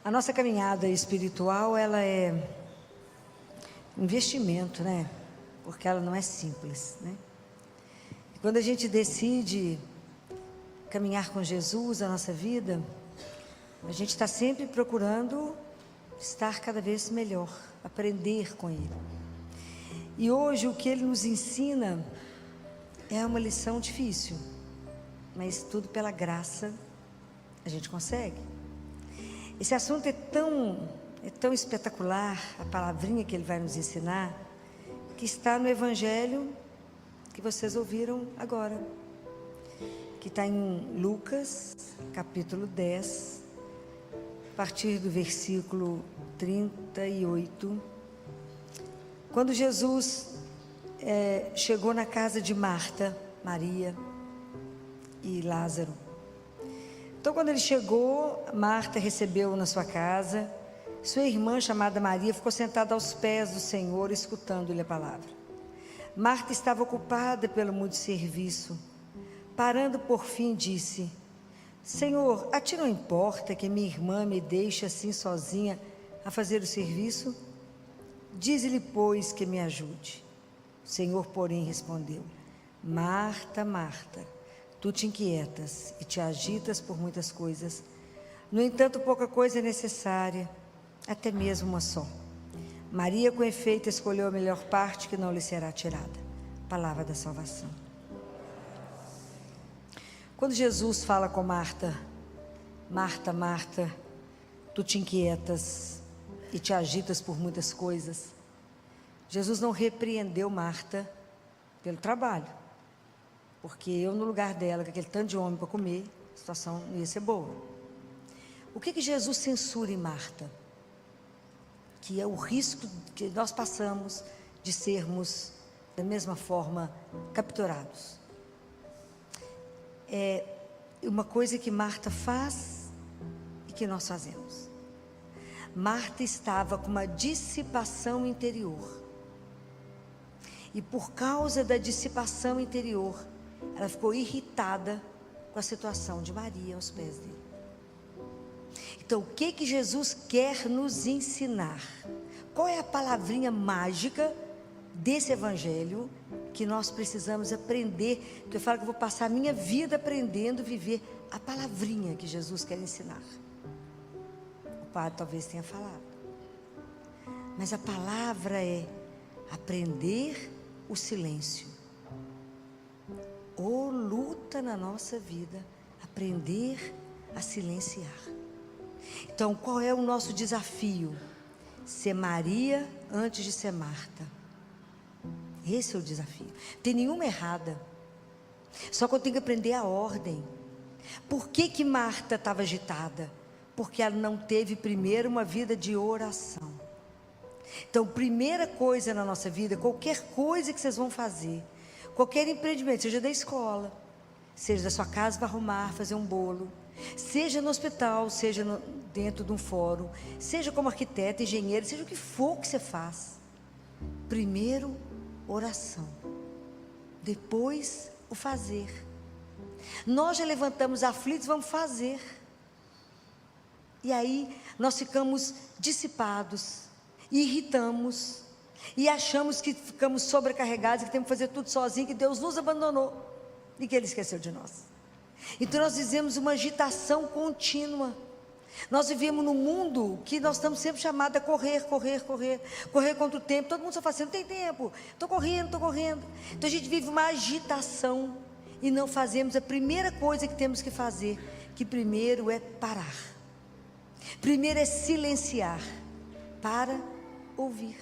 A nossa caminhada espiritual, ela é um investimento, né? Porque ela não é simples, né? E quando a gente decide caminhar com Jesus a nossa vida, a gente está sempre procurando estar cada vez melhor, aprender com Ele. E hoje o que Ele nos ensina é uma lição difícil, mas tudo pela graça a gente consegue. Esse assunto é tão espetacular, a palavrinha que Ele vai nos ensinar, que está no Evangelho que vocês ouviram agora, que está em Lucas, capítulo 10, a partir do versículo 38, quando Jesus chegou na casa de Marta, Maria e Lázaro. Então, quando ele chegou, Marta recebeu-o na sua casa. Sua irmã, chamada Maria, ficou sentada aos pés do Senhor, escutando-lhe a palavra. Marta estava ocupada pelo muito serviço. Parando por fim, disse: Senhor, a ti não importa que minha irmã me deixe assim sozinha a fazer o serviço? Dize-lhe, pois, que me ajude. O Senhor, porém, respondeu: Marta, Marta, tu te inquietas e te agitas por muitas coisas. No entanto, pouca coisa é necessária, até mesmo uma só. Maria, com efeito, escolheu a melhor parte, que não lhe será tirada. Palavra da salvação. Quando Jesus fala com Marta: Marta, Marta, tu te inquietas e te agitas por muitas coisas, Jesus não repreendeu Marta pelo trabalho, porque eu no lugar dela, com aquele tanto de homem para comer, a situação não ia ser boa. O que Jesus censura em Marta? Que é o risco que nós passamos de sermos da mesma forma capturados. É uma coisa que Marta faz e que nós fazemos. Marta estava com uma dissipação interior. E por causa da dissipação interior, ela ficou irritada com a situação de Maria aos pés dele. Então, o que Jesus quer nos ensinar? Qual é a palavrinha mágica desse evangelho que nós precisamos aprender? Porque eu falo que eu vou passar a minha vida aprendendo a viver a palavrinha que Jesus quer ensinar. O padre talvez tenha falado, mas a palavra é aprender o silêncio. Ou luta na nossa vida, aprender a silenciar. Então, qual é o nosso desafio? Ser Maria antes de ser Marta. Esse é o desafio. Não tem nenhuma errada. Só que eu tenho que aprender a ordem. Por que Marta estava agitada? Porque ela não teve primeiro uma vida de oração. Então, primeira coisa na nossa vida, qualquer coisa que vocês vão fazer, qualquer empreendimento, seja da escola, seja da sua casa para arrumar, fazer um bolo, seja no hospital, seja dentro de um fórum, seja como arquiteto, engenheiro, seja o que for que você faz. Primeiro, oração. Depois, o fazer. Nós já levantamos aflitos, vamos fazer. E aí, nós ficamos dissipados, irritamos, e achamos que ficamos sobrecarregados, que temos que fazer tudo sozinho, que Deus nos abandonou, e que Ele esqueceu de nós. Então nós vivemos uma agitação contínua. Nós vivemos num mundo que nós estamos sempre chamados a correr contra o tempo. Todo mundo só fala assim: não tem tempo, estou correndo. Então a gente vive uma agitação e não fazemos a primeira coisa que temos que fazer, que primeiro é parar. Primeiro é silenciar, para ouvir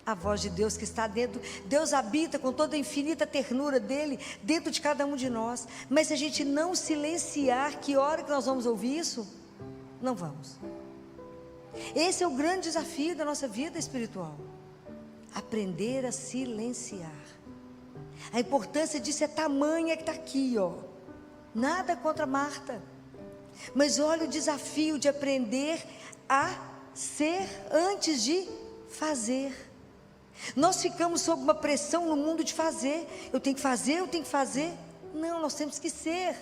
a voz de Deus que está dentro. Deus habita com toda a infinita ternura dele dentro de cada um de nós. Mas se a gente não silenciar, que hora que nós vamos ouvir isso? Não vamos. Esse é o grande desafio da nossa vida espiritual. Aprender a silenciar. A importância disso é tamanha que está aqui, ó. Nada contra Marta. Mas olha o desafio de aprender a ser antes de fazer. Nós ficamos sob uma pressão no mundo de fazer. Eu tenho que fazer. Não, nós temos que ser.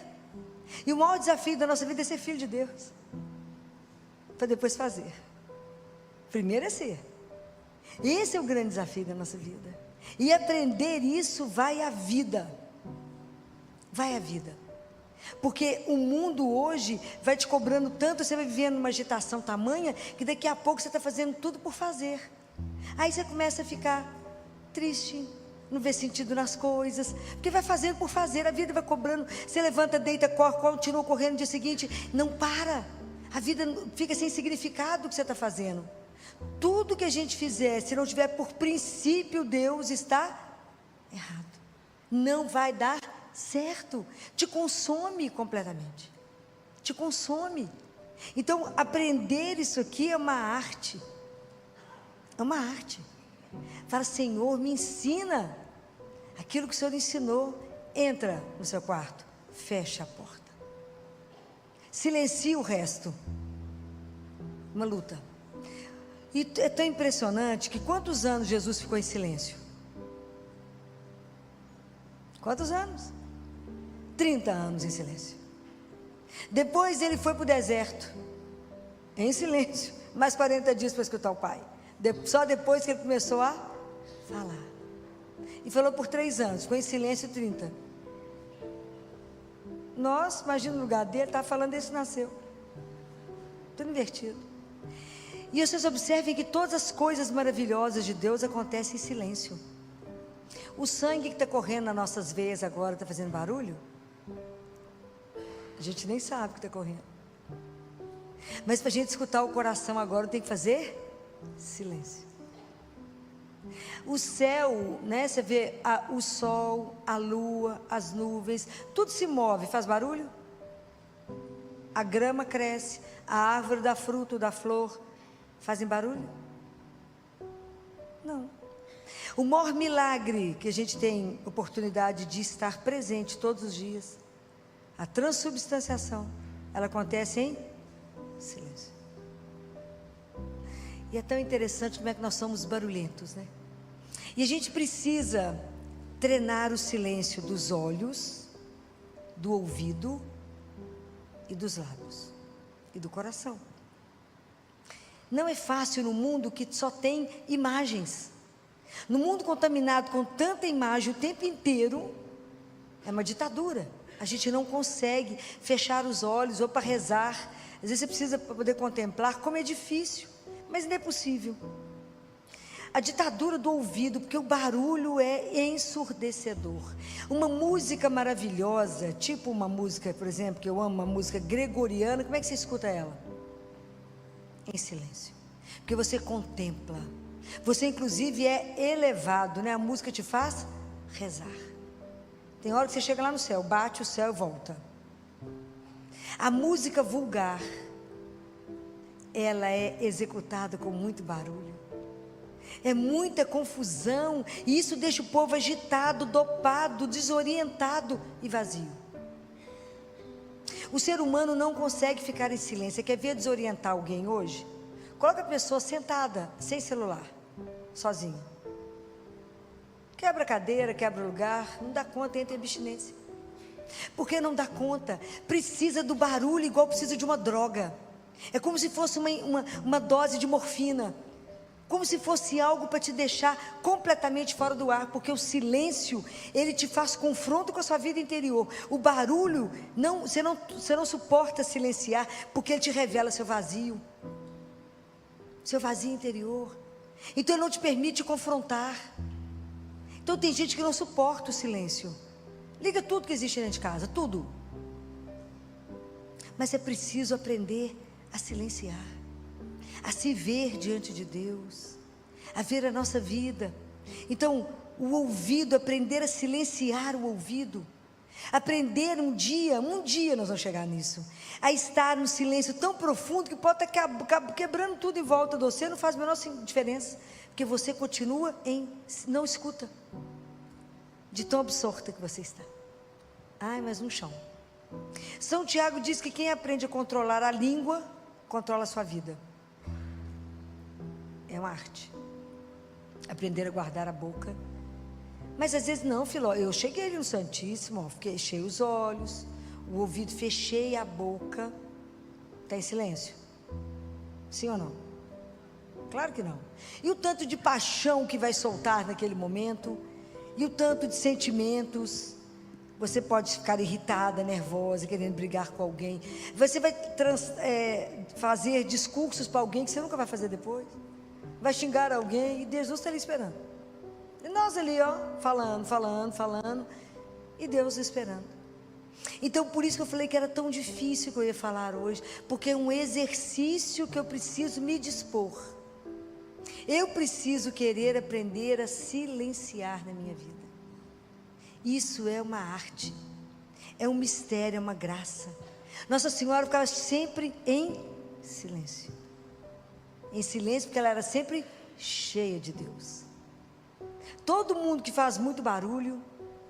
E o maior desafio da nossa vida é ser filho de Deus. para depois fazer. Primeiro é ser. Esse é o grande desafio da nossa vida. E aprender isso vai à vida. Vai à vida. Porque o mundo hoje vai te cobrando tanto, você vai vivendo uma agitação tamanha, que daqui a pouco você está fazendo tudo por fazer. Aí você começa a ficar triste, não vê sentido nas coisas, porque vai fazendo por fazer, a vida vai cobrando, você levanta, deita, corre, continua correndo no dia seguinte, não para, a vida fica sem significado o que você está fazendo. Tudo que a gente fizer, se não tiver por princípio Deus, está errado, não vai dar certo, te consome completamente, te consome. Então aprender isso aqui é uma arte, fala, Senhor, me ensina aquilo que o Senhor ensinou. Entra no seu quarto, fecha a porta, silencia o resto. Uma luta. E é tão impressionante que quantos anos Jesus ficou em silêncio? Quantos anos? 30 anos em silêncio. Depois ele foi para o deserto, em silêncio, mais 40 dias para escutar o Pai. Só depois que ele começou a falar. E falou por 3 anos, ficou em silêncio 30. Nós, imagina o lugar dele, estava falando desde que nasceu. Tudo invertido. E vocês observem que todas as coisas maravilhosas de Deus acontecem em silêncio. O sangue que está correndo nas nossas veias agora está fazendo barulho? A gente nem sabe o que está correndo. Mas para a gente escutar o coração agora tem que fazer silêncio. O céu, né? Você vê o sol, a lua, as nuvens, tudo se move, faz barulho? A grama cresce, a árvore dá fruto, dá flor, fazem barulho? Não. O maior milagre que a gente tem oportunidade de estar presente todos os dias, a transubstanciação, ela acontece em silêncio. E é tão interessante como é que nós somos barulhentos, né? E a gente precisa treinar o silêncio dos olhos, do ouvido e dos lábios e do coração. Não é fácil no mundo que só tem imagens. No mundo contaminado com tanta imagem o tempo inteiro, é uma ditadura. A gente não consegue fechar os olhos ou para rezar. Às vezes você precisa para poder contemplar, como é difícil, mas não é possível. A ditadura do ouvido, porque o barulho é ensurdecedor. Uma música maravilhosa, tipo uma música, por exemplo, que eu amo, uma música gregoriana, como é que você escuta ela? Em silêncio, porque você contempla, você inclusive é elevado, né? A música te faz rezar. Tem hora que você chega lá no céu, bate o céu e volta. A música vulgar, ela é executada com muito barulho, é muita confusão, e isso deixa o povo agitado, dopado, desorientado e vazio. O ser humano não consegue ficar em silêncio. Você quer ver desorientar alguém hoje? Coloca a pessoa sentada, sem celular, sozinha. Quebra a cadeira, quebra o lugar, não dá conta, entra em abstinência. Porque não dá conta, precisa do barulho igual precisa de uma droga. É como se fosse uma dose de morfina, como se fosse algo para te deixar completamente fora do ar, porque o silêncio, ele te faz confronto com a sua vida interior. O barulho, você não suporta silenciar, porque ele te revela seu vazio interior. Então ele não te permite confrontar. Então tem gente que não suporta o silêncio. Liga tudo que existe dentro de casa, tudo. Mas é preciso aprender a silenciar, a se ver diante de Deus, a ver a nossa vida. Então, o ouvido, aprender a silenciar o ouvido, aprender um dia nós vamos chegar nisso, a estar num silêncio tão profundo que pode estar quebrando tudo em volta de você, não faz a menor diferença, porque você continua não escuta, de tão absorta que você está. Mas no chão. São Tiago diz que quem aprende a controlar a língua, controla a sua vida. É uma arte. Aprender a guardar a boca. Mas às vezes não, Filó. Eu cheguei ali no Santíssimo, fechei os olhos, o ouvido, fechei a boca. Está em silêncio. Sim ou não? Claro que não. E o tanto de paixão que vai soltar naquele momento, e o tanto de sentimentos. Você pode ficar irritada, nervosa, querendo brigar com alguém. Você vai fazer discursos para alguém que você nunca vai fazer depois. Vai xingar alguém e Jesus está ali esperando. E nós ali, ó, falando, e Deus esperando. Então, por isso que eu falei que era tão difícil que eu ia falar hoje, porque é um exercício que eu preciso me dispor. Eu preciso querer aprender a silenciar na minha vida. Isso é uma arte, é um mistério, é uma graça. Nossa Senhora ficava sempre em silêncio. Em silêncio, porque ela era sempre cheia de Deus. Todo mundo que faz muito barulho,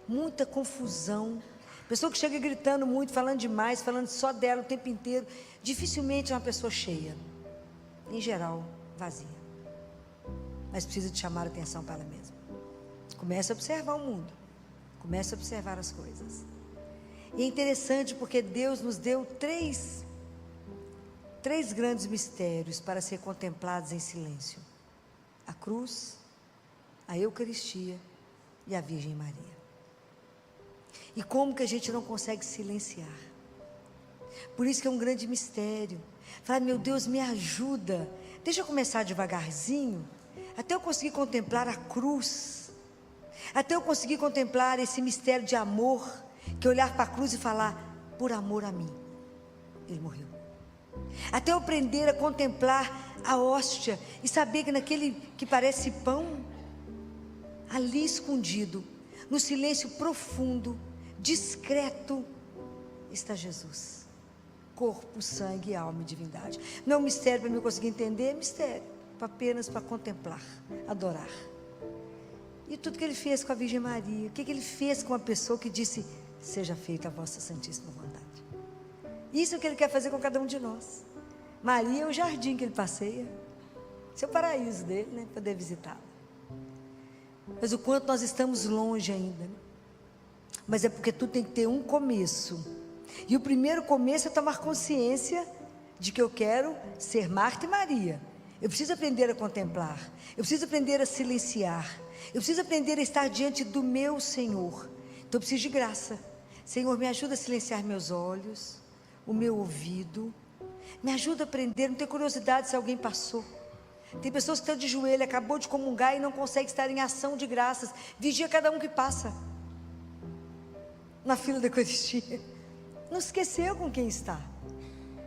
muita confusão, pessoa que chega gritando muito, falando demais, falando só dela o tempo inteiro, dificilmente é uma pessoa cheia. Em geral, vazia. Mas precisa de chamar a atenção para ela mesma. Comece a observar o mundo. Comece a observar as coisas. E é interessante porque Deus nos deu três grandes mistérios para ser contemplados em silêncio: a cruz, a Eucaristia e a Virgem Maria. E como que a gente não consegue silenciar? Por isso que é um grande mistério. Fala, meu Deus, me ajuda. Deixa eu começar devagarzinho, até eu conseguir contemplar a cruz. Até eu conseguir contemplar esse mistério de amor, que olhar para a cruz e falar, por amor a mim, Ele morreu. Até eu aprender a contemplar a hóstia e saber que naquele que parece pão, ali escondido, no silêncio profundo, discreto, está Jesus. Corpo, sangue, alma e divindade. Não é um mistério para mim conseguir entender, é mistério apenas para contemplar, adorar. E tudo que Ele fez com a Virgem Maria, o que Ele fez com a pessoa que disse, seja feita a vossa santíssima vontade. Isso é o que Ele quer fazer com cada um de nós. Maria é o jardim que Ele passeia, esse é o paraíso dele, né? Poder visitá-la. Mas o quanto nós estamos longe ainda, né? Mas é porque tudo tem que ter um começo, e o primeiro começo é tomar consciência de que eu quero ser Marta e Maria. Eu preciso aprender a contemplar, eu preciso aprender a silenciar, eu preciso aprender a estar diante do meu Senhor. Então eu preciso de graça. Senhor, me ajuda a silenciar meus olhos, o meu ouvido, me ajuda a aprender, não ter curiosidade se alguém passou. Tem pessoas que estão de joelho, acabou de comungar e não consegue estar em ação de graças. Vigia cada um que passa na fila da Eucaristia, não esqueceu com quem está.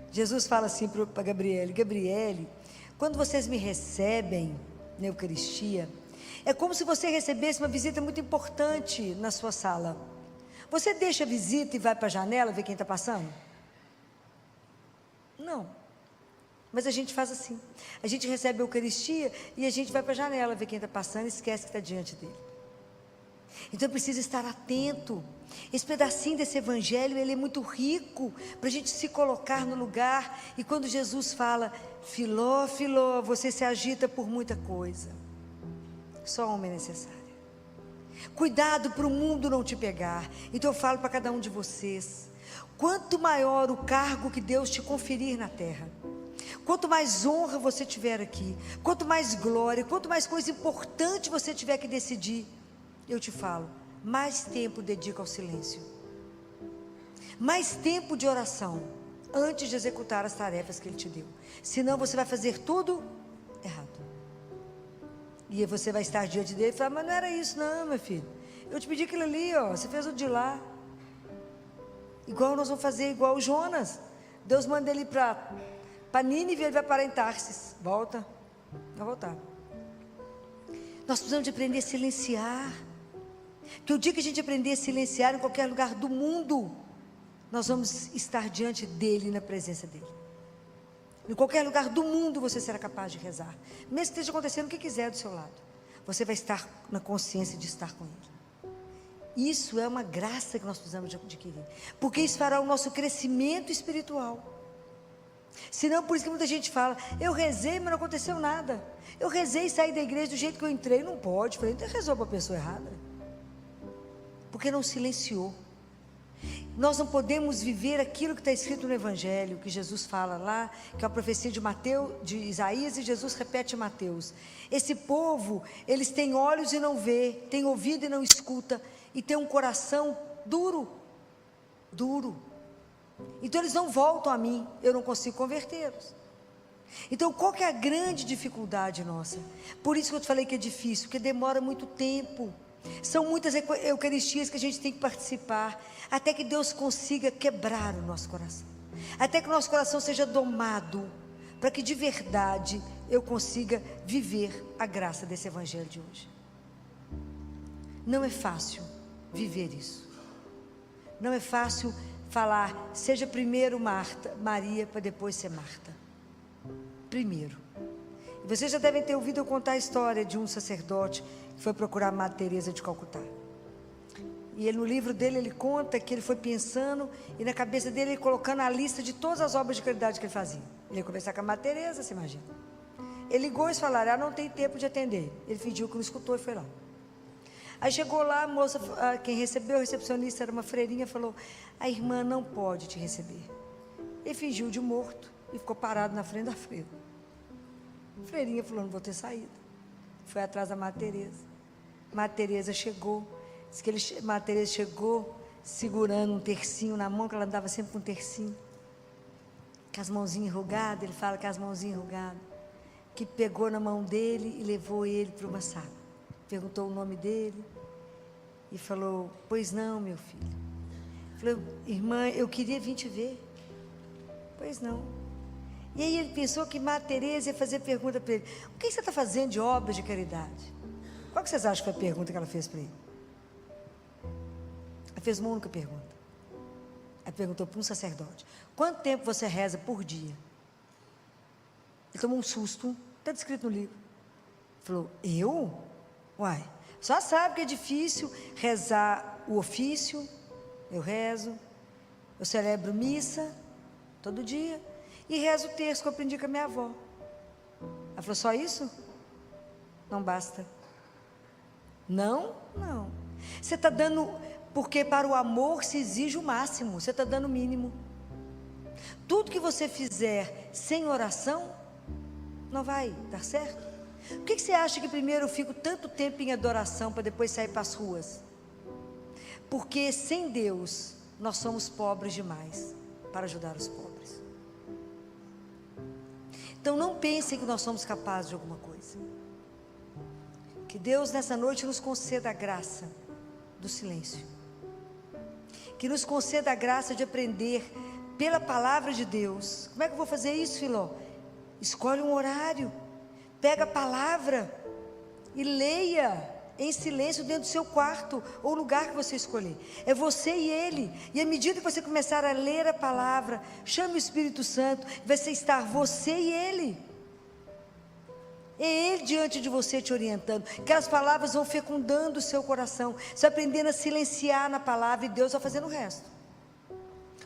Jesus fala assim para Gabriele, Gabriele, quando vocês me recebem na Eucaristia, é como se você recebesse uma visita muito importante na sua sala. Você deixa a visita e vai para a janela ver quem está passando? Não. Mas a gente faz assim. A gente recebe a Eucaristia e a gente vai para a janela ver quem está passando e esquece que está diante dele. Então eu preciso estar atento. Esse pedacinho desse evangelho, ele é muito rico para a gente se colocar no lugar. E quando Jesus fala, Filó, Filó, você se agita por muita coisa, só uma é necessária. Cuidado para o mundo não te pegar. Então eu falo para cada um de vocês, quanto maior o cargo que Deus te conferir na terra, quanto mais honra você tiver aqui, quanto mais glória, quanto mais coisa importante você tiver que decidir, eu te falo, mais tempo dedica ao silêncio, mais tempo de oração, antes de executar as tarefas que Ele te deu. Senão você vai fazer tudo errado. E aí você vai estar diante dele e falar, mas não era isso não, meu filho. Eu te pedi aquilo ali, ó, você fez o de lá. Igual nós vamos fazer, igual o Jonas. Deus manda ele para Nínive, ele vai parar em Tarsis. Volta, vai voltar. Nós precisamos de aprender a silenciar. Porque o dia que a gente aprender a silenciar em qualquer lugar do mundo, nós vamos estar diante dele, na presença dele. Em qualquer lugar do mundo você será capaz de rezar, mesmo que esteja acontecendo o que quiser do seu lado, você vai estar na consciência de estar com Ele. Isso é uma graça que nós precisamos de adquirir, porque isso fará o nosso crescimento espiritual. Senão, por isso que muita gente fala, eu rezei, mas não aconteceu nada. Eu rezei e saí da igreja do jeito que eu entrei. Não pode. Falei, então rezou para a pessoa errada, porque não silenciou. Nós não podemos viver aquilo que está escrito no Evangelho, que Jesus fala lá, que é a profecia de Mateus, de Isaías, e Jesus repete em Mateus. Esse povo, eles têm olhos e não vê, têm ouvido e não escuta, e têm um coração duro. Então eles não voltam a mim, eu não consigo convertê-los. Então qual que é a grande dificuldade nossa? Por isso que eu te falei que é difícil, porque demora muito tempo. São muitas eucaristias que a gente tem que participar, até que Deus consiga quebrar o nosso coração, até que o nosso coração seja domado, para que de verdade eu consiga viver a graça desse Evangelho de hoje. Não é fácil viver isso, não é fácil falar, seja primeiro Maria, para depois ser Marta. Primeiro. Vocês já devem ter ouvido eu contar a história de um sacerdote que foi procurar Madre Teresa de Calcutá. E ele, no livro dele, ele conta que ele foi pensando, e na cabeça dele, ele colocando a lista de todas as obras de caridade que ele fazia. Ele ia conversar com a Madre Teresa, você imagina. Ele ligou e falaram, não tem tempo de atender. Ele fingiu que não escutou e foi lá. Aí chegou lá, a moça, quem recebeu, a recepcionista era uma freirinha, falou, a irmã não pode te receber. Ele fingiu de morto e ficou parado na frente da freira. A freirinha falou, não vou ter saída. Foi atrás da Madre Teresa. Madre Teresa chegou, diz que Madre Teresa chegou segurando um tercinho na mão, que ela andava sempre com um tercinho, com as mãozinhas enrugadas. Ele fala que as mãozinhas enrugadas, que pegou na mão dele e levou ele para uma sala, perguntou o nome dele e falou, pois não, meu filho. Falou, irmã, eu queria vir te ver. Pois não. E aí ele pensou que Madre Teresa ia fazer pergunta para ele, o que você está fazendo de obras de caridade? Qual que vocês acham que foi a pergunta que ela fez para ele? Ela fez uma única pergunta. Ela perguntou para um sacerdote, quanto tempo você reza por dia? Ele tomou um susto, está descrito no livro. Falou, eu? Uai, só sabe que é difícil rezar o ofício, eu rezo, eu celebro missa todo dia, e rezo o terço que eu aprendi com a minha avó. Ela falou, só isso? Não basta. Não. Você está dando, porque para o amor se exige o máximo, você está dando o mínimo. Tudo que você fizer sem oração, não vai dar certo. Por que você acha que primeiro eu fico tanto tempo em adoração, para depois sair para as ruas? Porque sem Deus, nós somos pobres demais, para ajudar os pobres. Então não pensem que nós somos capazes de alguma coisa. Que Deus nessa noite nos conceda a graça do silêncio. Que nos conceda a graça de aprender pela palavra de Deus. Como é que eu vou fazer isso, Filó? Escolhe um horário, pega a palavra e leia em silêncio dentro do seu quarto, ou lugar que você escolher. É você e ele. E à medida que você começar a ler a palavra, chame o Espírito Santo, vai estar você e ele. É ele diante de você te orientando. Aquelas palavras vão fecundando o seu coração. Você vai aprendendo a silenciar na palavra, e Deus vai fazendo o resto.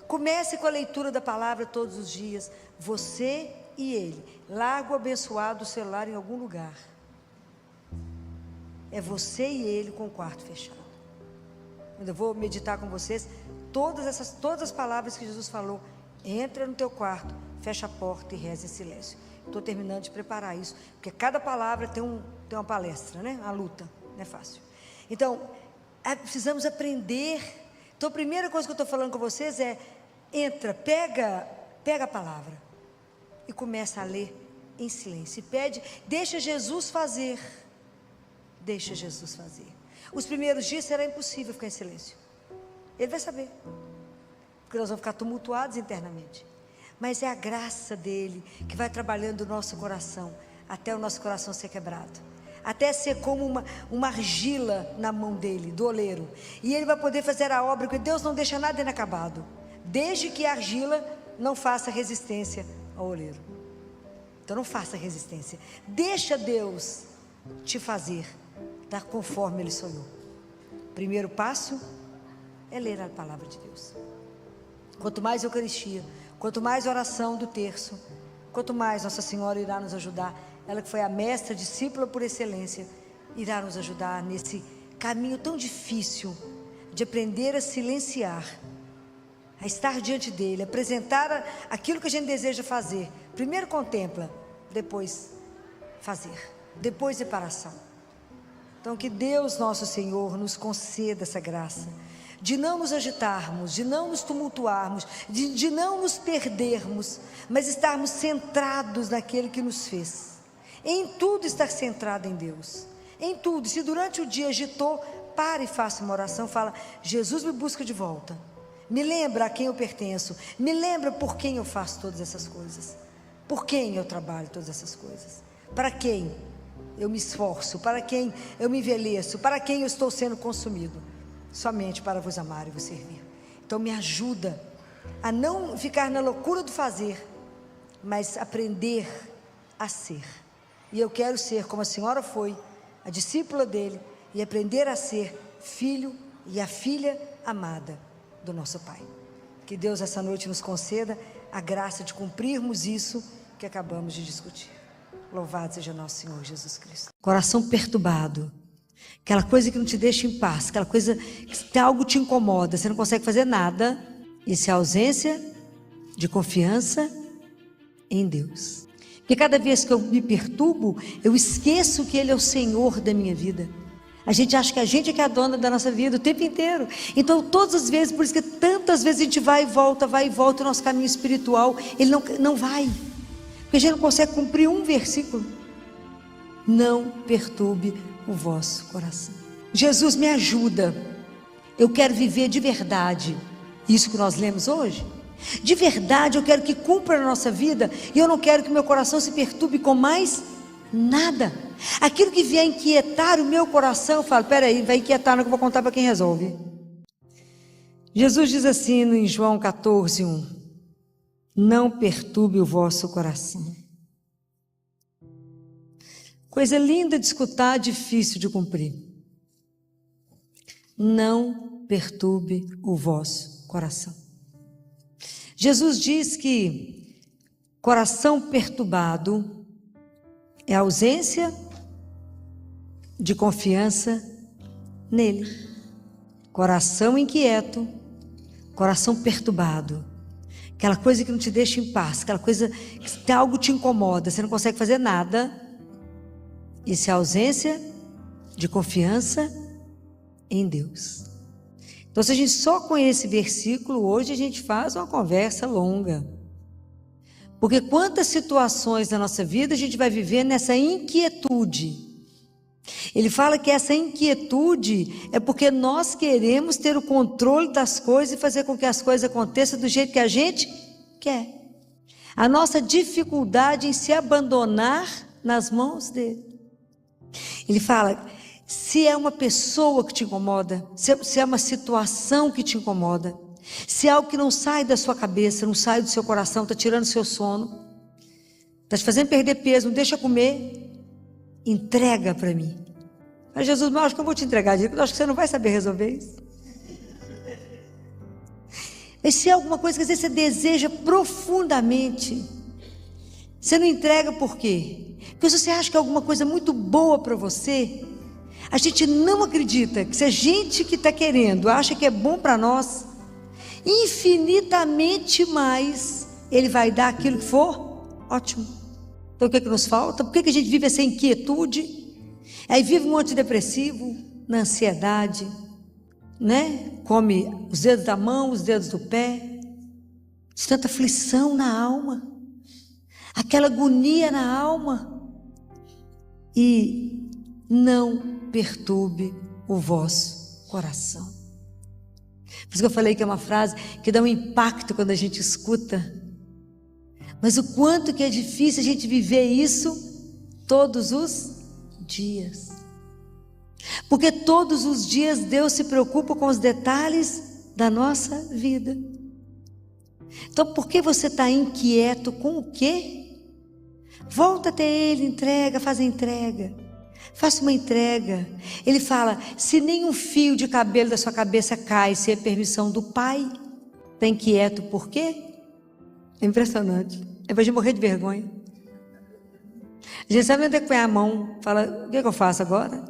Comece com a leitura da palavra todos os dias. Você e ele. Larga o abençoado celular em algum lugar. É você e ele com o quarto fechado. Eu vou meditar com vocês todas as palavras que Jesus falou. Entra no teu quarto, fecha a porta e reza em silêncio. Estou terminando de preparar isso, porque cada palavra tem uma palestra, né? Uma luta, não é fácil. Então, precisamos aprender. Então, a primeira coisa que eu estou falando com vocês é, pega a palavra e começa a ler em silêncio. E pede, deixa Jesus fazer. Deixa Jesus fazer. Os primeiros dias será impossível ficar em silêncio. Ele vai saber, porque nós vamos ficar tumultuados internamente. Mas é a graça dele que vai trabalhando o nosso coração, até o nosso coração ser quebrado, até ser como uma argila na mão dele, do oleiro. E ele vai poder fazer a obra, porque Deus não deixa nada inacabado, desde que a argila não faça resistência ao oleiro. Então não faça resistência, deixa Deus te fazer, tá, conforme ele sonhou. Primeiro passo é ler a palavra de Deus. Quanto mais Eucaristia, quanto mais oração do terço, quanto mais Nossa Senhora irá nos ajudar, ela que foi a mestra, discípula por excelência, irá nos ajudar nesse caminho tão difícil de aprender a silenciar a estar diante dele, apresentar aquilo que a gente deseja fazer. Primeiro contempla, depois fazer, depois separação. Então que Deus nosso Senhor nos conceda essa graça, de não nos agitarmos, de não nos tumultuarmos, de não nos perdermos, mas estarmos centrados naquele que nos fez. Em tudo estar centrado em Deus, em tudo. Se durante o dia agitou, pare e faça uma oração, fala: Jesus me busca de volta, me lembra a quem eu pertenço, me lembra por quem eu faço todas essas coisas, por quem eu trabalho todas essas coisas, para quem eu me esforço, para quem eu me envelheço, para quem eu estou sendo consumido, somente para vos amar e vos servir. Então me ajuda a não ficar na loucura do fazer, mas aprender a ser. E eu quero ser como a senhora foi, a discípula dele, e aprender a ser filho e a filha amada do nosso Pai. Que Deus essa noite nos conceda a graça de cumprirmos isso que acabamos de discutir. Louvado seja nosso Senhor Jesus Cristo. Coração perturbado, aquela coisa que não te deixa em paz, aquela coisa que algo te incomoda, você não consegue fazer nada. Isso é ausência de confiança em Deus. Porque cada vez que eu me perturbo, eu esqueço que Ele é o Senhor da minha vida. A gente acha que a gente é que é a dona da nossa vida o tempo inteiro. Então todas as vezes, por isso que tantas vezes a gente vai e volta, o nosso caminho espiritual, ele não vai. Porque a gente não consegue cumprir um versículo. Não perturbe o vosso coração. Jesus, me ajuda. Eu quero viver de verdade isso que nós lemos hoje. De verdade eu quero que cumpra na nossa vida. E eu não quero que meu coração se perturbe com mais nada. Aquilo que vier inquietar o meu coração, eu falo: peraí, vai inquietar, não, que eu vou contar para quem resolve. Jesus diz assim em João 14:1: não perturbe o vosso coração. Coisa linda de escutar, difícil de cumprir. Não perturbe o vosso coração. Jesus diz que coração perturbado é ausência de confiança nele. Coração inquieto, coração perturbado, aquela coisa que não te deixa em paz, aquela coisa que algo te incomoda, você não consegue fazer nada. Isso é ausência de confiança em Deus. Então, se a gente só conhece esse versículo, hoje a gente faz uma conversa longa. Porque quantas situações na nossa vida a gente vai viver nessa inquietude. Ele fala que essa inquietude é porque nós queremos ter o controle das coisas e fazer com que as coisas aconteçam do jeito que a gente quer. A nossa dificuldade em se abandonar nas mãos dele. Ele fala: se é uma pessoa que te incomoda, se é uma situação que te incomoda, se é algo que não sai da sua cabeça, não sai do seu coração, está tirando o seu sono, está te fazendo perder peso, não deixa comer, entrega para mim. Mas Jesus, eu acho que eu vou te entregar, eu acho que você não vai saber resolver isso. Mas se é alguma coisa que às vezes você deseja profundamente, você não entrega por quê? Porque se você acha que é alguma coisa muito boa para você, a gente não acredita que se a gente que está querendo acha que é bom para nós, infinitamente mais Ele vai dar aquilo que for ótimo. Então o que é que nos falta? Por que a gente vive essa inquietude? Aí vive um antidepressivo, na ansiedade, né? Come os dedos da mão, os dedos do pé, tanta aflição na alma, aquela agonia na alma. E não perturbe o vosso coração. Por isso que eu falei que é uma frase que dá um impacto quando a gente escuta. Mas o quanto que é difícil a gente viver isso todos os dias. Porque todos os dias Deus se preocupa com os detalhes da nossa vida. Então por que você está inquieto com o quê? Volta até Ele, entrega, faz a entrega. Faça uma entrega. Ele fala: se nenhum fio de cabelo da sua cabeça cai sem a permissão do Pai, está inquieto por quê? É impressionante. É para a gente morrer de vergonha. A gente sabe onde é que põe a mão, fala: o que é que eu faço agora?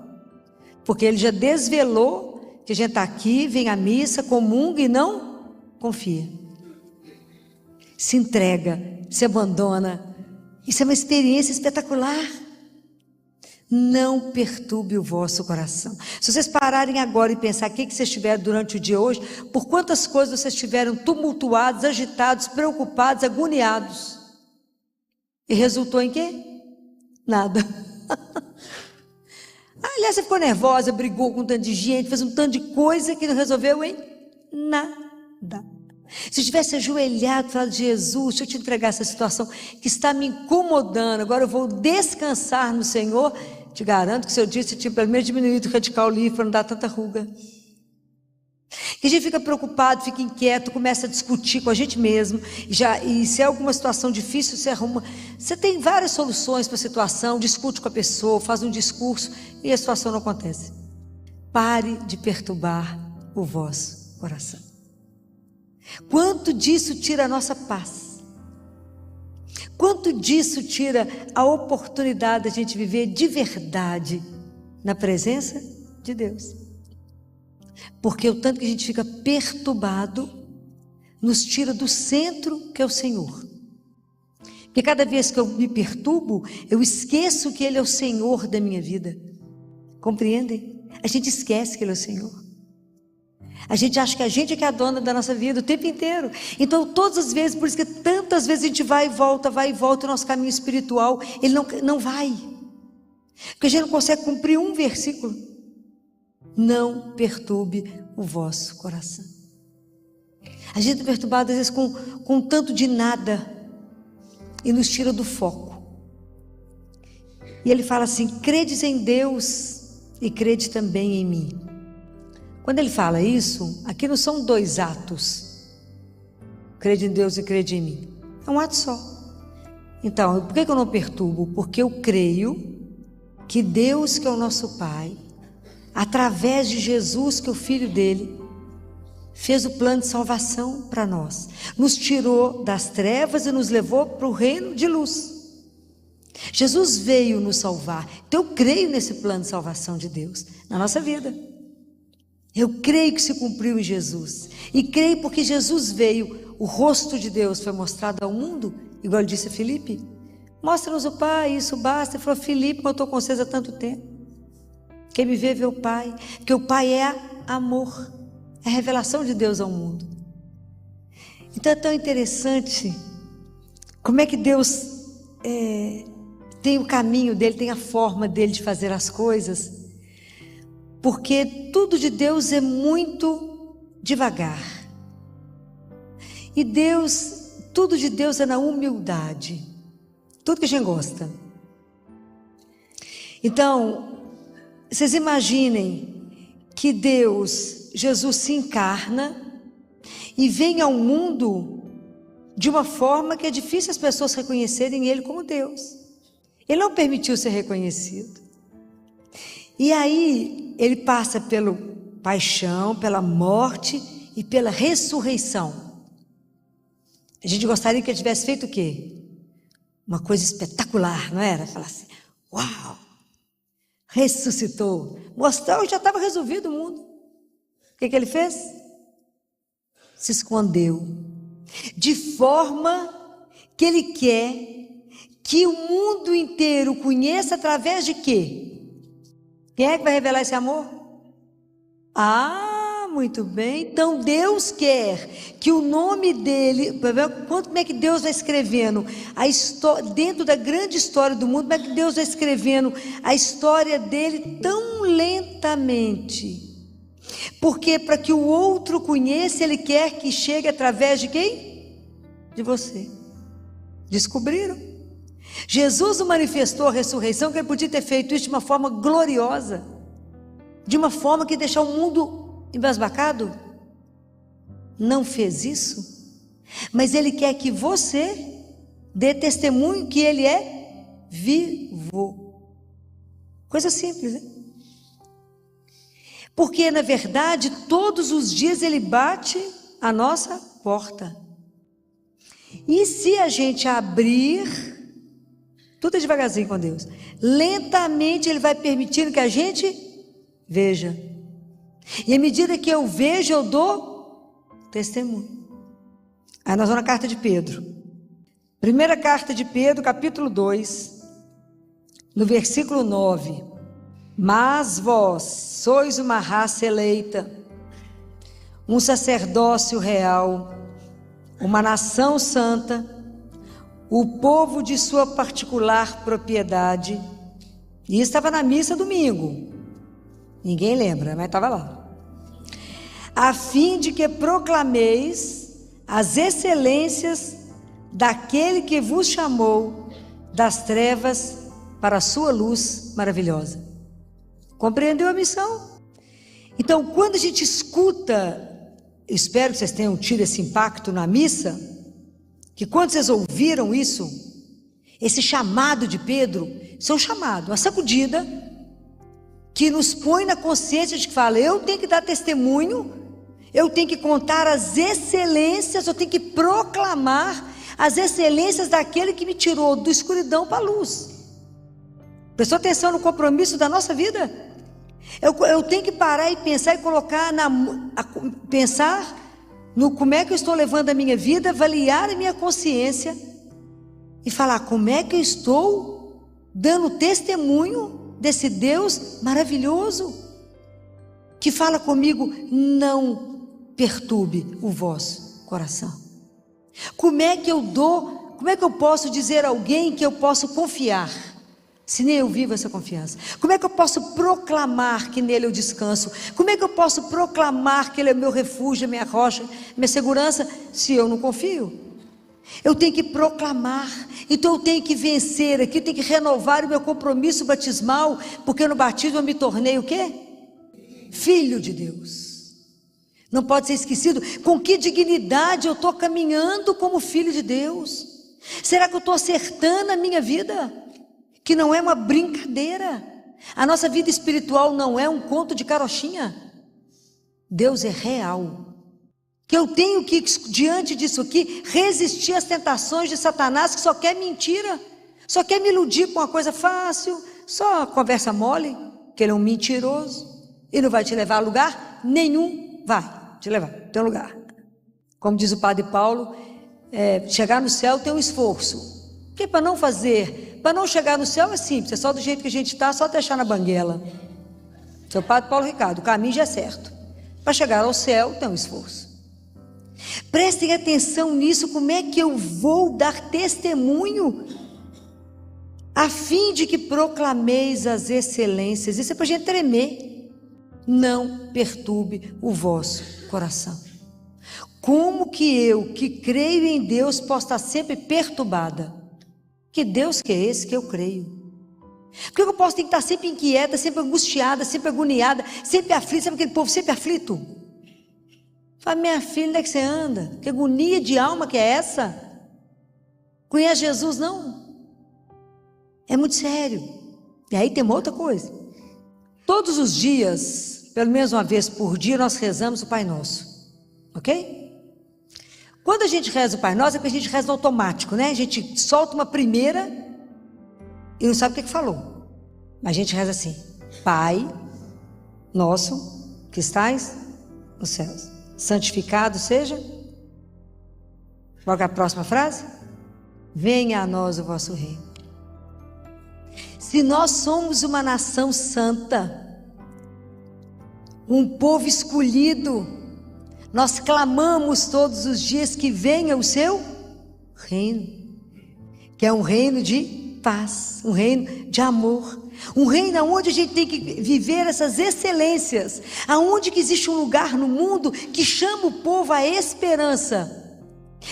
Porque Ele já desvelou que a gente está aqui, vem à missa, comunga e não confia. se entrega, se abandona. Isso é uma experiência espetacular. Não perturbe o vosso coração. Se vocês pararem agora e pensar o que vocês tiveram durante o dia hoje, por quantas coisas vocês estiveram tumultuados, agitados, preocupados, agoniados. E resultou em quê? Nada. Aliás, você ficou nervosa, brigou com um tanto de gente, fez um tanto de coisa que não resolveu em nada. Se eu tivesse ajoelhado e falado, Jesus, deixa eu te entregar essa situação que está me incomodando, agora eu vou descansar no Senhor, te garanto que se eu disse, tinha pelo menos diminuído o radical livre para não dar tanta ruga. Que a gente fica preocupado, fica inquieto, começa a discutir com a gente mesmo, e se é alguma situação difícil, você arruma. Você tem várias soluções para a situação, discute com a pessoa, faz um discurso e a situação não acontece. Pare de perturbar o vosso coração. Quanto disso tira a nossa paz? Quanto disso tira a oportunidade de a gente viver de verdade na presença de Deus? Porque o tanto que a gente fica perturbado nos tira do centro que é o Senhor. Porque cada vez que eu me perturbo, eu esqueço que Ele é o Senhor da minha vida. Compreendem? A gente esquece que Ele é o Senhor. A gente acha que a gente é que é a dona da nossa vida o tempo inteiro. Então todas as vezes, por isso que tantas vezes a gente vai e volta, o nosso caminho espiritual, ele não vai. Porque a gente não consegue cumprir um versículo. Não perturbe o vosso coração. A gente é perturbado às vezes com um tanto de nada e nos tira do foco. E ele fala assim, credes em Deus e crede também em mim. Quando ele fala isso, aqui não são dois atos. Crede em Deus e crede em mim. É um ato só. Então, por que eu não perturbo? Porque eu creio que Deus, que é o nosso Pai, através de Jesus, que é o Filho dele, fez o plano de salvação para nós. Nos tirou das trevas e nos levou para o reino de luz. Jesus veio nos salvar. Então eu creio nesse plano de salvação de Deus na nossa vida. Eu creio que se cumpriu em Jesus. E creio porque Jesus veio, o rosto de Deus foi mostrado ao mundo, igual ele disse a Filipe. Mostra-nos o Pai, isso basta. Ele falou, Filipe, eu estou com vocês há tanto tempo. Quem me vê, vê o Pai. Porque o Pai é amor. É a revelação de Deus ao mundo. Então é tão interessante como é que Deus tem o caminho dele, tem a forma dele de fazer as coisas. Porque tudo de Deus é muito devagar. E tudo de Deus é na humildade. Tudo que a gente gosta. Então, vocês imaginem que Jesus se encarna e vem ao mundo de uma forma que é difícil as pessoas reconhecerem Ele como Deus. Ele não permitiu ser reconhecido. E aí, ele passa pela paixão, pela morte e pela ressurreição. A gente gostaria que ele tivesse feito o quê? Uma coisa espetacular, não era? Falar assim, uau, ressuscitou. Mostrou, já estava resolvido o mundo. O que ele fez? Se escondeu. De forma que ele quer que o mundo inteiro conheça através de quê? Quem é que vai revelar esse amor? Muito bem. Então Deus quer que o nome dele, como é que Deus vai escrevendo a história, dentro da grande história do mundo, como é que Deus vai escrevendo a história dele tão lentamente? Porque para que o outro conheça, ele quer que chegue através de quem? De você. Descobriram? Jesus manifestou a ressurreição, que ele podia ter feito isso de uma forma gloriosa, de uma forma que deixou o mundo embasbacado. Não fez isso, mas ele quer que você dê testemunho que ele é vivo. Coisa simples, né? Porque na verdade todos os dias ele bate a nossa porta. E se a gente abrir, tudo é devagarzinho com Deus, lentamente ele vai permitindo que a gente veja. E à medida que eu vejo, eu dou testemunho. Aí nós vamos na carta de Pedro. Primeira carta de Pedro, capítulo 2, no versículo 9. Mas vós sois uma raça eleita, um sacerdócio real, uma nação santa, o povo de sua particular propriedade. E estava na missa domingo. Ninguém lembra, mas estava lá. A fim de que proclameis as excelências daquele que vos chamou das trevas para a sua luz maravilhosa. Compreendeu a missão? Então, quando a gente escuta, espero que vocês tenham tido esse impacto na missa, que quando vocês ouviram isso, esse chamado de Pedro, isso é um chamado, uma sacudida, que nos põe na consciência de que fala, eu tenho que dar testemunho, eu tenho que contar as excelências, eu tenho que proclamar as excelências daquele que me tirou da escuridão para a luz. Prestou atenção no compromisso da nossa vida? Eu tenho que parar e pensar e colocar, pensar no como é que eu estou levando a minha vida, avaliar a minha consciência e falar como é que eu estou dando testemunho desse Deus maravilhoso que fala comigo, não perturbe o vosso coração. Como é que eu posso dizer a alguém que eu posso confiar, se nem eu vivo essa confiança? Como é que eu posso proclamar que nele eu descanso? Como é que eu posso proclamar que ele é meu refúgio, minha rocha, minha segurança, se eu não confio? Eu tenho que proclamar, então eu tenho que vencer aqui, eu tenho que renovar o meu compromisso batismal, porque no batismo eu me tornei o quê? Filho de Deus. Não pode ser esquecido. Com que dignidade eu estou caminhando como filho de Deus? Será que eu estou acertando a minha vida? Que não é uma brincadeira. A nossa vida espiritual não é um conto de carochinha. Deus é real. Que eu tenho que, diante disso aqui, resistir às tentações de Satanás, que só quer mentira, só quer me iludir com uma coisa fácil, só conversa mole, que ele é um mentiroso e não vai te levar a lugar nenhum. Vai te levar, tem um lugar. Como diz o padre Paulo, chegar no céu tem um esforço. Porque para não chegar no céu é simples, é só do jeito que a gente está, só deixar na banguela. Seu padre Paulo Ricardo, o caminho já é certo. Para chegar ao céu tem um esforço. Prestem atenção nisso, como é que eu vou dar testemunho? A fim de que proclameis as excelências. Isso é para a gente tremer. Não perturbe o vosso coração. Como que eu, que creio em Deus, posso estar sempre perturbada? Que Deus que é esse que eu creio? Por que eu posso ter que estar sempre inquieta, sempre angustiada, sempre agoniada, sempre aflita? Sabe aquele povo sempre aflito? Fala, minha filha, onde é que você anda? Que agonia de alma que é essa? Conhece Jesus, não? É muito sério. E aí tem uma outra coisa. Todos os dias, pelo menos uma vez por dia, nós rezamos o Pai Nosso. Ok? Quando a gente reza o Pai Nosso, é porque a gente reza no automático, né? A gente solta uma primeira e não sabe o que falou. Mas a gente reza assim: Pai Nosso, que estais nos céus, santificado seja. Qual é a próxima frase? Venha a nós o vosso reino. Se nós somos uma nação santa, um povo escolhido, nós clamamos todos os dias que venha o seu reino, que é um reino de paz, um reino de amor, um reino onde a gente tem que viver essas excelências, aonde que existe um lugar no mundo que chama o povo à esperança,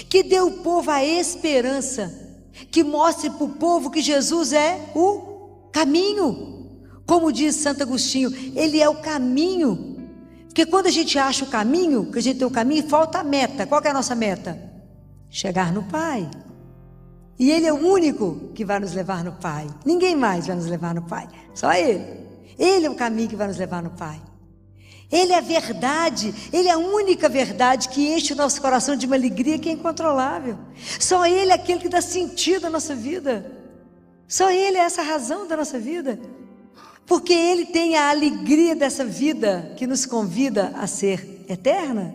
que dê ao povo a esperança, que mostre para o povo que Jesus é o caminho. Como diz Santo Agostinho, ele é o caminho. Porque quando a gente acha o caminho, que a gente tem o caminho, falta a meta. Qual que é a nossa meta? Chegar no Pai. E ele é o único que vai nos levar no Pai. Ninguém mais vai nos levar no Pai, só ele. Ele é o caminho que vai nos levar no Pai. Ele é a verdade, ele é a única verdade que enche o nosso coração de uma alegria que é incontrolável. Só ele é aquele que dá sentido à nossa vida. Só ele é essa razão da nossa vida. Porque ele tem a alegria dessa vida que nos convida a ser eterna.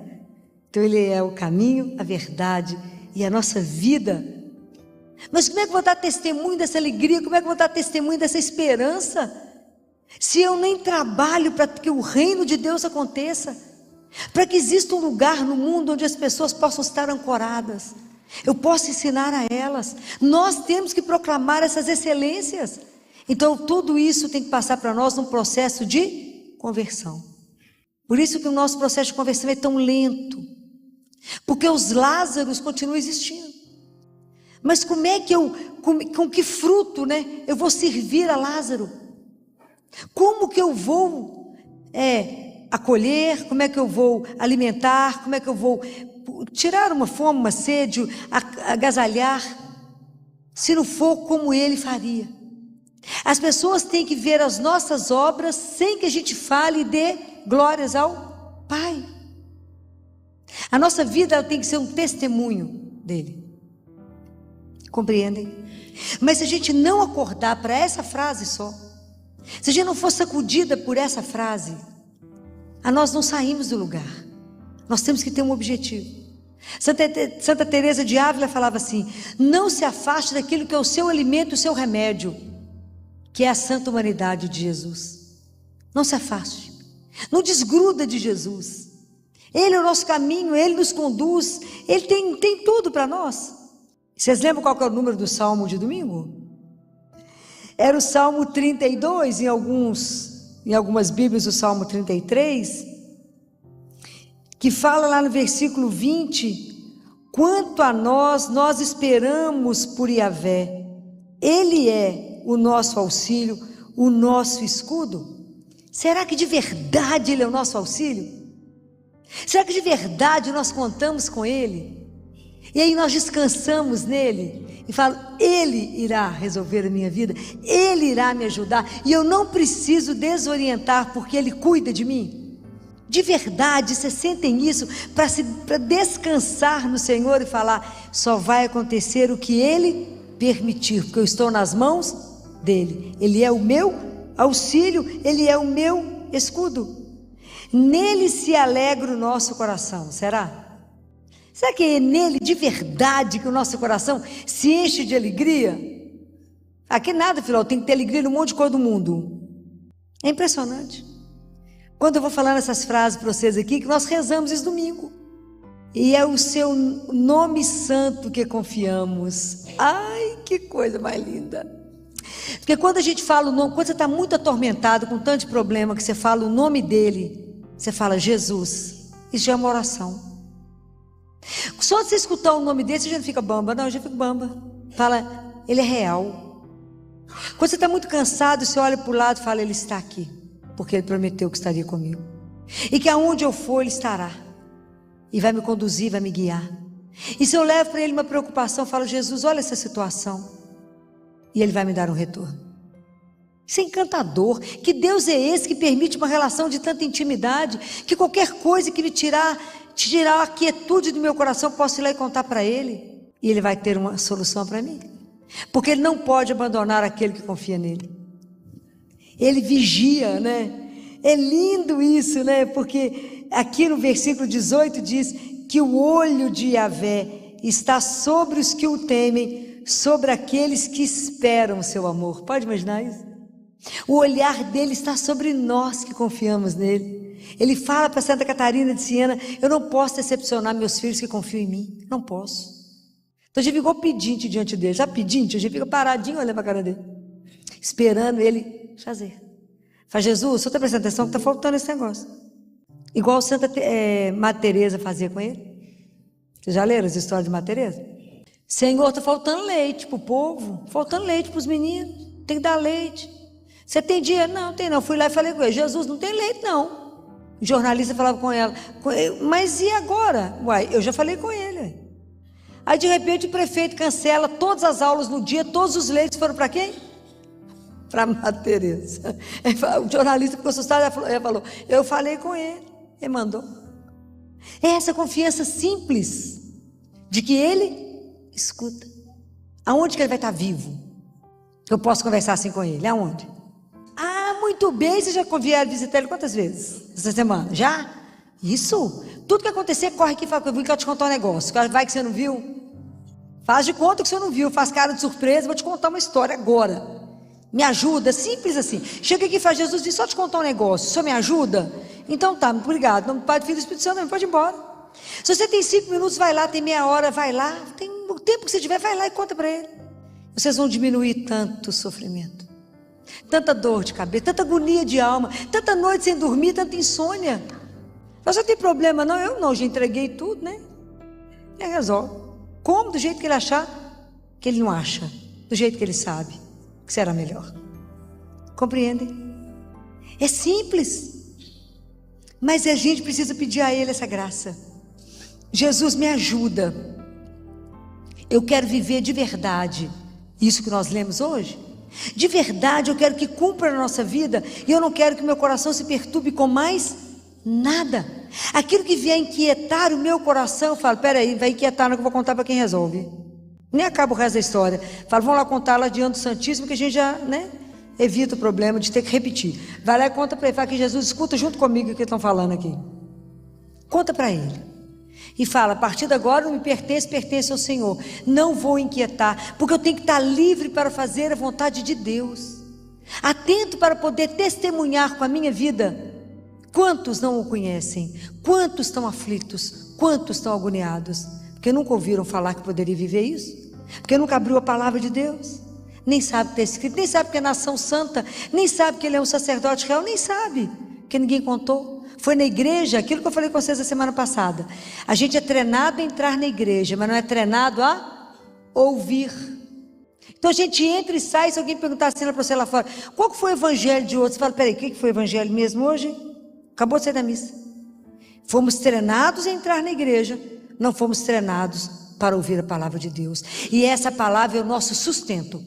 Então ele é o caminho, a verdade e a nossa vida. Mas como é que eu vou dar testemunho dessa alegria? Como é que eu vou dar testemunho dessa esperança? Se eu nem trabalho para que o reino de Deus aconteça, para que exista um lugar no mundo onde as pessoas possam estar ancoradas, eu posso ensinar a elas. Nós temos que proclamar essas excelências. Então tudo isso tem que passar para nós num processo de conversão. Por isso que o nosso processo de conversão é tão lento, porque os Lázaros continuam existindo. Mas como é que com que fruto, né, eu vou servir a Lázaro? Como que eu vou acolher? Como é que eu vou alimentar? Como é que eu vou tirar uma fome, uma sede, agasalhar? Se não for como ele faria. As pessoas têm que ver as nossas obras sem que a gente fale e dê glórias ao Pai. A nossa vida ela tem que ser um testemunho dele. Compreendem? Mas se a gente não acordar para essa frase só, se a gente não for sacudida por essa frase, nós não saímos do lugar. Nós temos que ter um objetivo. Santa Teresa de Ávila falava assim: não se afaste daquilo que é o seu alimento, o seu remédio, que é a santa humanidade de Jesus. Não se afaste, não desgruda de Jesus. Ele é o nosso caminho, Ele nos conduz, Ele tem tudo para nós. Vocês lembram qual que é o número do Salmo de domingo? Era o Salmo 32, em algumas Bíblias o Salmo 33, que fala lá no versículo 20: quanto a nós esperamos por Yahvé, Ele é o nosso auxílio, o nosso escudo. Será que de verdade Ele é o nosso auxílio? Será que de verdade nós contamos com Ele? E aí nós descansamos nele e falamos: Ele irá resolver a minha vida, Ele irá me ajudar, e eu não preciso desorientar porque Ele cuida de mim. De verdade, vocês sentem isso para descansar no Senhor e falar: só vai acontecer o que Ele permitir, porque eu estou nas mãos dEle. Ele é o meu auxílio, Ele é o meu escudo. Nele se alegra o nosso coração. Será? Será que é nele de verdade que o nosso coração se enche de alegria? Aqui nada, filho, tem que ter alegria no monte de cor do mundo. É impressionante. Quando eu vou falando essas frases para vocês aqui, que nós rezamos esse domingo. E é o seu nome santo que confiamos. Ai, que coisa mais linda. Porque quando a gente fala o nome, quando você está muito atormentado com tanto problema, que você fala o nome dele, você fala Jesus. Isso já é uma oração. Só de você escutar o nome dele, você já não fica bamba. Não, eu já fico bamba. Fala, ele é real. Quando você está muito cansado, você olha para o lado e fala: ele está aqui, porque ele prometeu que estaria comigo, e que aonde eu for, ele estará, e vai me conduzir, vai me guiar. E se eu levo para ele uma preocupação, eu falo: Jesus, olha essa situação, e ele vai me dar um retorno. Isso é encantador. Que Deus é esse que permite uma relação de tanta intimidade, que qualquer coisa que me tirar a quietude do meu coração, eu posso ir lá e contar para Ele, e Ele vai ter uma solução para mim, porque Ele não pode abandonar aquele que confia nele. Ele vigia, né? É lindo isso, né? Porque aqui no versículo 18 diz que o olho de Yahvé está sobre os que o temem, sobre aqueles que esperam o seu amor. Pode imaginar isso? O olhar dele está sobre nós que confiamos nele. Ele fala para Santa Catarina de Siena: eu não posso decepcionar meus filhos que confiam em mim. Não posso. Então a gente ficou pedinte diante dele. Já pedinte, a gente fica paradinho olhando para a cara dele, esperando ele fazer. Fala: Jesus, o senhor está prestando atenção que está faltando esse negócio. Igual Madre Teresa fazia com ele. Vocês já leram as histórias de Madre Teresa? Senhor, está faltando leite para o povo, faltando leite para os meninos, tem que dar leite. Você tem dinheiro? Não, tem não. Fui lá e falei com ele: Jesus, não tem leite não. O jornalista falava com ela: mas e agora? Uai, eu já falei com ele. Aí de repente o prefeito cancela todas as aulas no dia, todos os leitos foram para quem? Para Madre Teresa. O jornalista ficou assustado, ela falou: eu falei com ele, ele mandou. É essa confiança simples de que ele escuta. Aonde que ele vai estar vivo? Eu posso conversar assim com ele, aonde? Ah, muito bem, você já vieram visitar ele quantas vezes essa semana? Já? Isso? Tudo que acontecer, corre aqui e fala: eu vim cá te contar um negócio. Vai que você não viu? Faz de conta que você não viu, faz cara de surpresa, vou te contar uma história agora. Me ajuda, simples assim. Chega aqui e faz, Jesus, vim só te contar um negócio, o senhor me ajuda? Então tá, muito obrigado. Não, Pai, Filho e Espírito Santo, pode ir embora. Se você tem 5 minutos, vai lá, tem meia hora, vai lá. Tem o tempo que você tiver, vai lá e conta para ele. Vocês vão diminuir tanto o sofrimento, tanta dor de cabeça, tanta agonia de alma, tanta noite sem dormir, tanta insônia. Mas não tem problema não, eu não, já entreguei tudo, né? E resolve. Como? Do jeito que ele achar, que ele não acha, do jeito que ele sabe que será melhor. Compreendem? É simples, mas a gente precisa pedir a ele essa graça. Jesus, me ajuda, eu quero viver de verdade isso que nós lemos hoje. De verdade eu quero que cumpra na nossa vida, e eu não quero que meu coração se perturbe com mais nada. Aquilo que vier inquietar o meu coração, eu falo, peraí, vai inquietar, não, que eu vou contar para quem resolve. Nem acaba o resto da história. Falo, vamos lá contar lá diante do Santíssimo, que a gente já, evita o problema de ter que repetir. Vai lá e conta para ele, fala que Jesus escuta junto comigo o que estão falando aqui. Conta para ele. E fala, a partir de agora não me pertence, pertence ao Senhor. Não vou inquietar, porque eu tenho que estar livre para fazer a vontade de Deus. Atento para poder testemunhar com a minha vida. Quantos não o conhecem? Quantos estão aflitos? Quantos estão agoniados? Porque nunca ouviram falar que poderia viver isso? Porque nunca abriu a palavra de Deus? Nem sabe que está escrito, nem sabe que é nação santa, nem sabe que ele é um sacerdote real, nem sabe, porque ninguém contou. Foi na igreja, aquilo que eu falei com vocês a semana passada. A gente é treinado a entrar na igreja, mas não é treinado a ouvir. Então a gente entra e sai. Se alguém perguntar assim para você lá fora, qual que foi o evangelho de hoje? Você fala, peraí, o que foi o evangelho mesmo hoje? Acabou de sair da missa. Fomos treinados a entrar na igreja, não fomos treinados para ouvir a palavra de Deus. E essa palavra é o nosso sustento.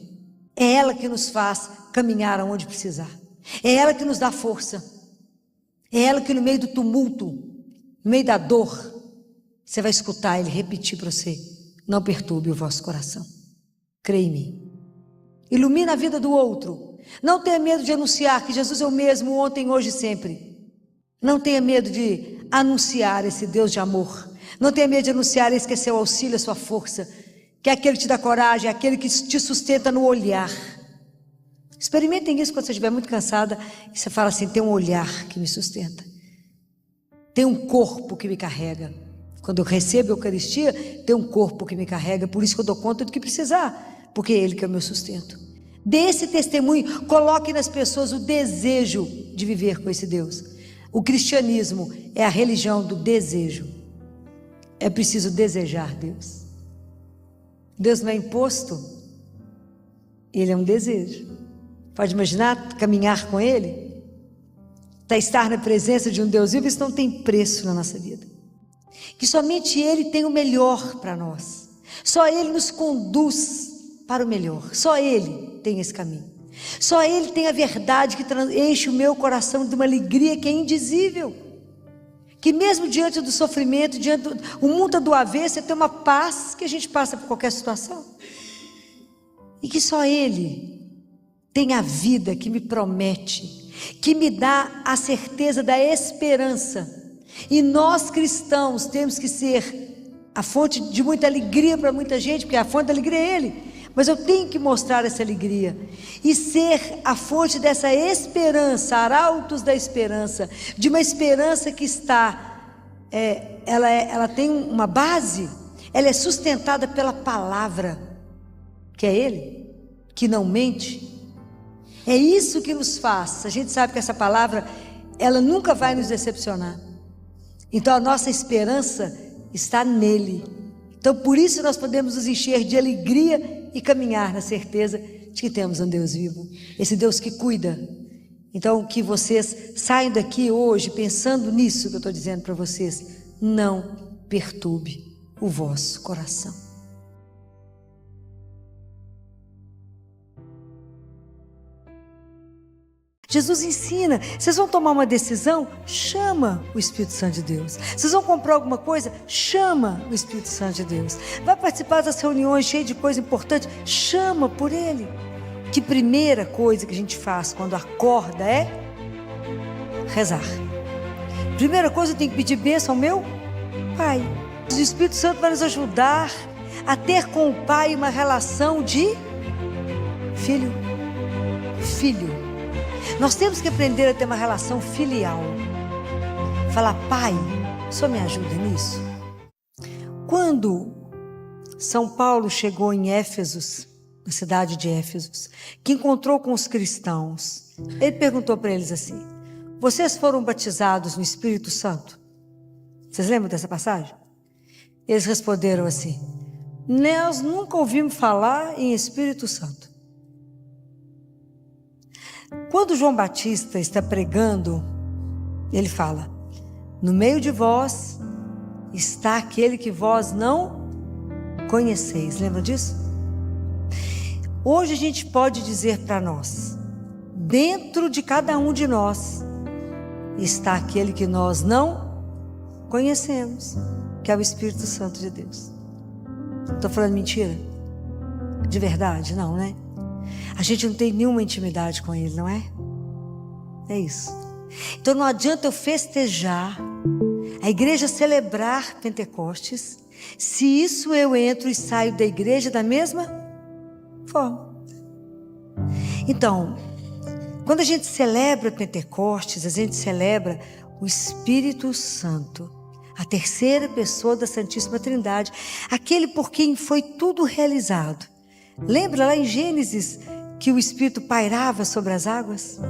É ela que nos faz caminhar aonde precisar. É ela que nos dá força. É ela que no meio do tumulto, no meio da dor, você vai escutar ele repetir para você, não perturbe o vosso coração. Creia em mim. Ilumina a vida do outro. Não tenha medo de anunciar que Jesus é o mesmo ontem, hoje e sempre. Não tenha medo de anunciar esse Deus de amor. Não tenha medo de anunciar esse que é seu auxílio, a sua força, que é aquele que te dá coragem, é aquele que te sustenta no olhar. Experimentem isso quando você estiver muito cansada e você fala assim, tem um olhar que me sustenta, tem um corpo que me carrega. Quando eu recebo a Eucaristia, tem um corpo que me carrega, por isso que eu dou conta do que precisar, porque é ele que é o meu sustento. Dê esse testemunho, coloque nas pessoas o desejo de viver com esse Deus. O cristianismo é a religião do desejo. É preciso desejar Deus. Deus não é imposto, ele é um desejo. Pode imaginar caminhar com ele? Estar na presença de um Deus vivo, isso não tem preço na nossa vida. Que somente ele tem o melhor para nós. Só ele nos conduz para o melhor. Só ele tem esse caminho. Só ele tem a verdade que enche o meu coração de uma alegria que é indizível. Que mesmo diante do sofrimento, diante do mundo do avesso, você tem uma paz que a gente passa por qualquer situação. E que só ele tem a vida que me promete, que me dá a certeza da esperança. E nós cristãos temos que ser a fonte de muita alegria para muita gente, porque a fonte da alegria é ele. Mas eu tenho que mostrar essa alegria e ser a fonte dessa esperança, arautos da esperança, de uma esperança que está, ela tem uma base, ela é sustentada pela palavra, que é ele, que não mente. É isso que nos faz. A gente sabe que essa palavra, ela nunca vai nos decepcionar. Então a nossa esperança está nele. Então por isso nós podemos nos encher de alegria e caminhar na certeza de que temos um Deus vivo. Esse Deus que cuida. Então que vocês saiam daqui hoje pensando nisso que eu estou dizendo para vocês. Não perturbe o vosso coração. Jesus ensina, vocês vão tomar uma decisão? Chama o Espírito Santo de Deus. Vocês vão comprar alguma coisa? Chama o Espírito Santo de Deus. Vai participar das reuniões cheias de coisa importante? Chama por ele. Que primeira coisa que a gente faz quando acorda é rezar. Primeira coisa, eu tenho que pedir bênção ao meu Pai. O Espírito Santo vai nos ajudar a ter com o Pai uma relação de filho. Nós temos que aprender a ter uma relação filial. Falar: Pai, o Senhor me ajuda nisso? Quando São Paulo chegou em Éfeso, na cidade de Éfeso, que encontrou com os cristãos, ele perguntou para eles assim: vocês foram batizados no Espírito Santo? Vocês lembram dessa passagem? Eles responderam assim: nós nunca ouvimos falar em Espírito Santo. Quando João Batista está pregando, ele fala: no meio de vós está aquele que vós não conheceis. Lembra disso? Hoje a gente pode dizer para nós: dentro de cada um de nós está aquele que nós não conhecemos, que é o Espírito Santo de Deus. Estou falando mentira? De verdade? Não, né? A gente não tem nenhuma intimidade com Ele, não é? É isso. Então não adianta eu festejar, a igreja celebrar Pentecostes, se isso eu entro e saio da igreja da mesma forma. Então, quando a gente celebra Pentecostes, a gente celebra o Espírito Santo, a terceira pessoa da Santíssima Trindade, aquele por quem foi tudo realizado. Lembra lá em Gênesis que o Espírito pairava sobre as águas?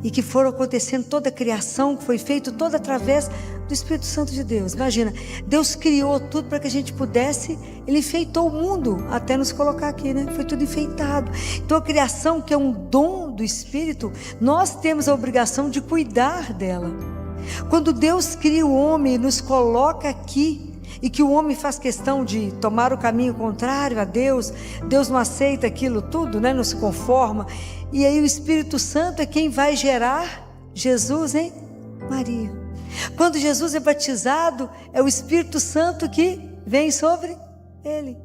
E que foram acontecendo toda a criação, que foi feito toda através do Espírito Santo de Deus. Imagina, Deus criou tudo para que a gente pudesse, Ele enfeitou o mundo até nos colocar aqui, né? Foi tudo enfeitado. Então a criação, que é um dom do Espírito, nós temos a obrigação de cuidar dela. Quando Deus cria o homem e nos coloca aqui, e que o homem faz questão de tomar o caminho contrário a Deus, Deus não aceita aquilo tudo, né? Não se conforma. E aí o Espírito Santo é quem vai gerar Jesus em Maria. Quando Jesus é batizado, é o Espírito Santo que vem sobre ele.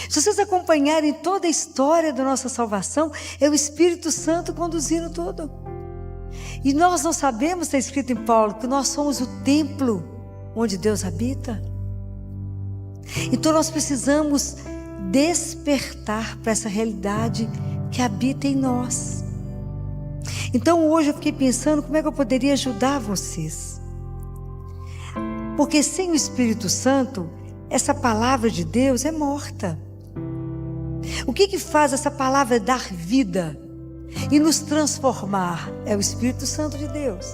Se vocês acompanharem toda a história da nossa salvação, é o Espírito Santo conduzindo tudo. E nós não sabemos, está escrito em Paulo, que nós somos o templo onde Deus habita. Então nós precisamos despertar para essa realidade que habita em nós. Então hoje eu fiquei pensando como é que eu poderia ajudar vocês. Porque sem o Espírito Santo, essa palavra de Deus é morta. O que faz essa palavra dar vida e nos transformar? É o Espírito Santo de Deus.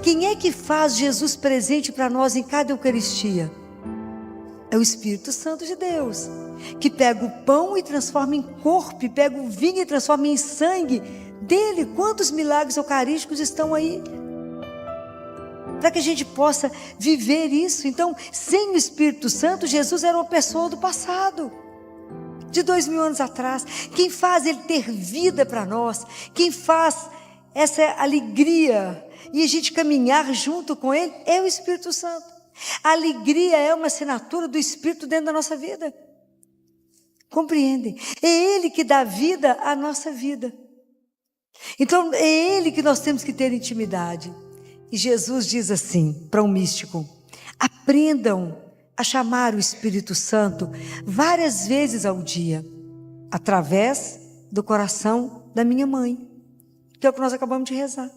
Quem é que faz Jesus presente para nós em cada Eucaristia? É o Espírito Santo de Deus, que pega o pão e transforma em corpo, e pega o vinho e transforma em sangue dele. Quantos milagres eucarísticos estão aí? Para que a gente possa viver isso. Então, sem o Espírito Santo, Jesus era uma pessoa do passado, de 2000 anos atrás. Quem faz ele ter vida para nós, quem faz essa alegria e a gente caminhar junto com ele, é o Espírito Santo. A alegria é uma assinatura do Espírito dentro da nossa vida. Compreendem? É Ele que dá vida à nossa vida. Então é Ele que nós temos que ter intimidade. E Jesus diz assim para um místico: aprendam a chamar o Espírito Santo várias vezes ao dia, através do coração da minha mãe, que é o que nós acabamos de rezar.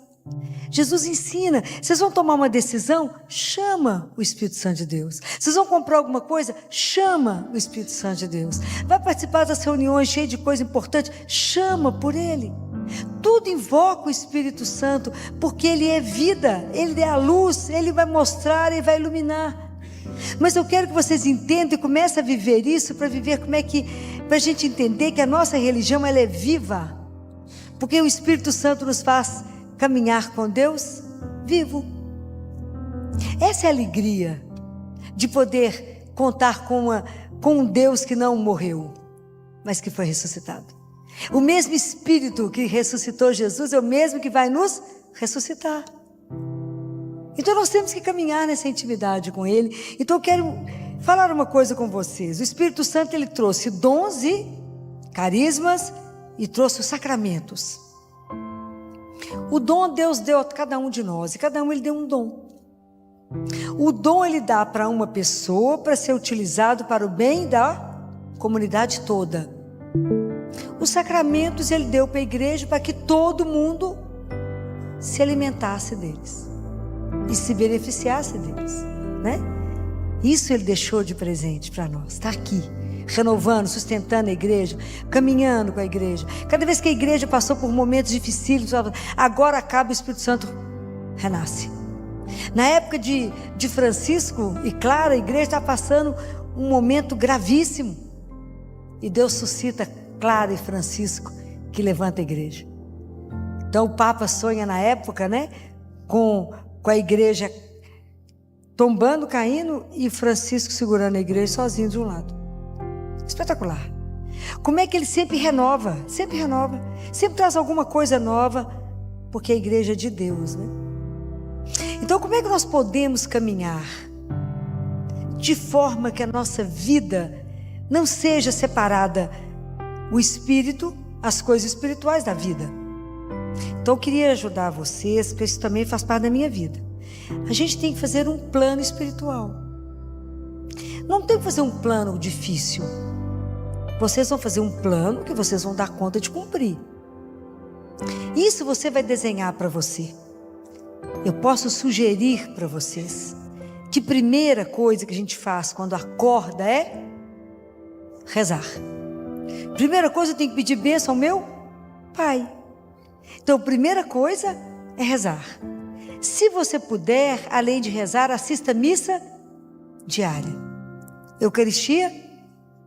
Jesus ensina: vocês vão tomar uma decisão? Chama o Espírito Santo de Deus. Vocês vão comprar alguma coisa? Chama o Espírito Santo de Deus. Vai participar das reuniões cheias de coisa importante? Chama por Ele. Tudo invoca o Espírito Santo, porque Ele é vida, Ele é a luz, Ele vai mostrar e vai iluminar. Mas eu quero que vocês entendam e comecem a viver isso, para viver para a gente entender que a nossa religião ela é viva, porque o Espírito Santo nos faz caminhar com Deus vivo. Essa é a alegria de poder contar com um Deus que não morreu, mas que foi ressuscitado. O mesmo Espírito que ressuscitou Jesus é o mesmo que vai nos ressuscitar. Então nós temos que caminhar nessa intimidade com Ele. Então eu quero falar uma coisa com vocês. O Espírito Santo ele trouxe dons e carismas e trouxe os sacramentos. O dom Deus deu a cada um de nós, e cada um ele deu um dom. O dom ele dá para uma pessoa para ser utilizado para o bem da comunidade toda. Os sacramentos ele deu para a igreja para que todo mundo se alimentasse deles e se beneficiasse deles, né? Isso ele deixou de presente para nós. Está aqui, renovando, sustentando a igreja, caminhando com a igreja. Cada vez que a igreja passou por momentos difíceis, agora acaba, o Espírito Santo renasce. Na época de Francisco e Clara, a igreja está passando um momento gravíssimo. E Deus suscita Clara e Francisco, que levanta a igreja. Então o Papa sonha na época, né, com a igreja tombando, caindo, e Francisco segurando a igreja sozinho de um lado. Espetacular. Como é que ele sempre renova, sempre traz alguma coisa nova, porque a igreja é de Deus, né? Então como é que nós podemos caminhar de forma que a nossa vida não seja separada, o espírito, as coisas espirituais da vida? Então eu queria ajudar vocês, porque isso também faz parte da minha vida. A gente tem que fazer um plano espiritual. Não tem que fazer um plano difícil. Vocês vão fazer um plano que vocês vão dar conta de cumprir. Isso você vai desenhar para você. Eu posso sugerir para vocês que a primeira coisa que a gente faz quando acorda é rezar. Primeira coisa, eu tenho que pedir bênção ao meu Pai. Então, a primeira coisa é rezar. Se você puder, além de rezar, assista missa diária. Eucaristia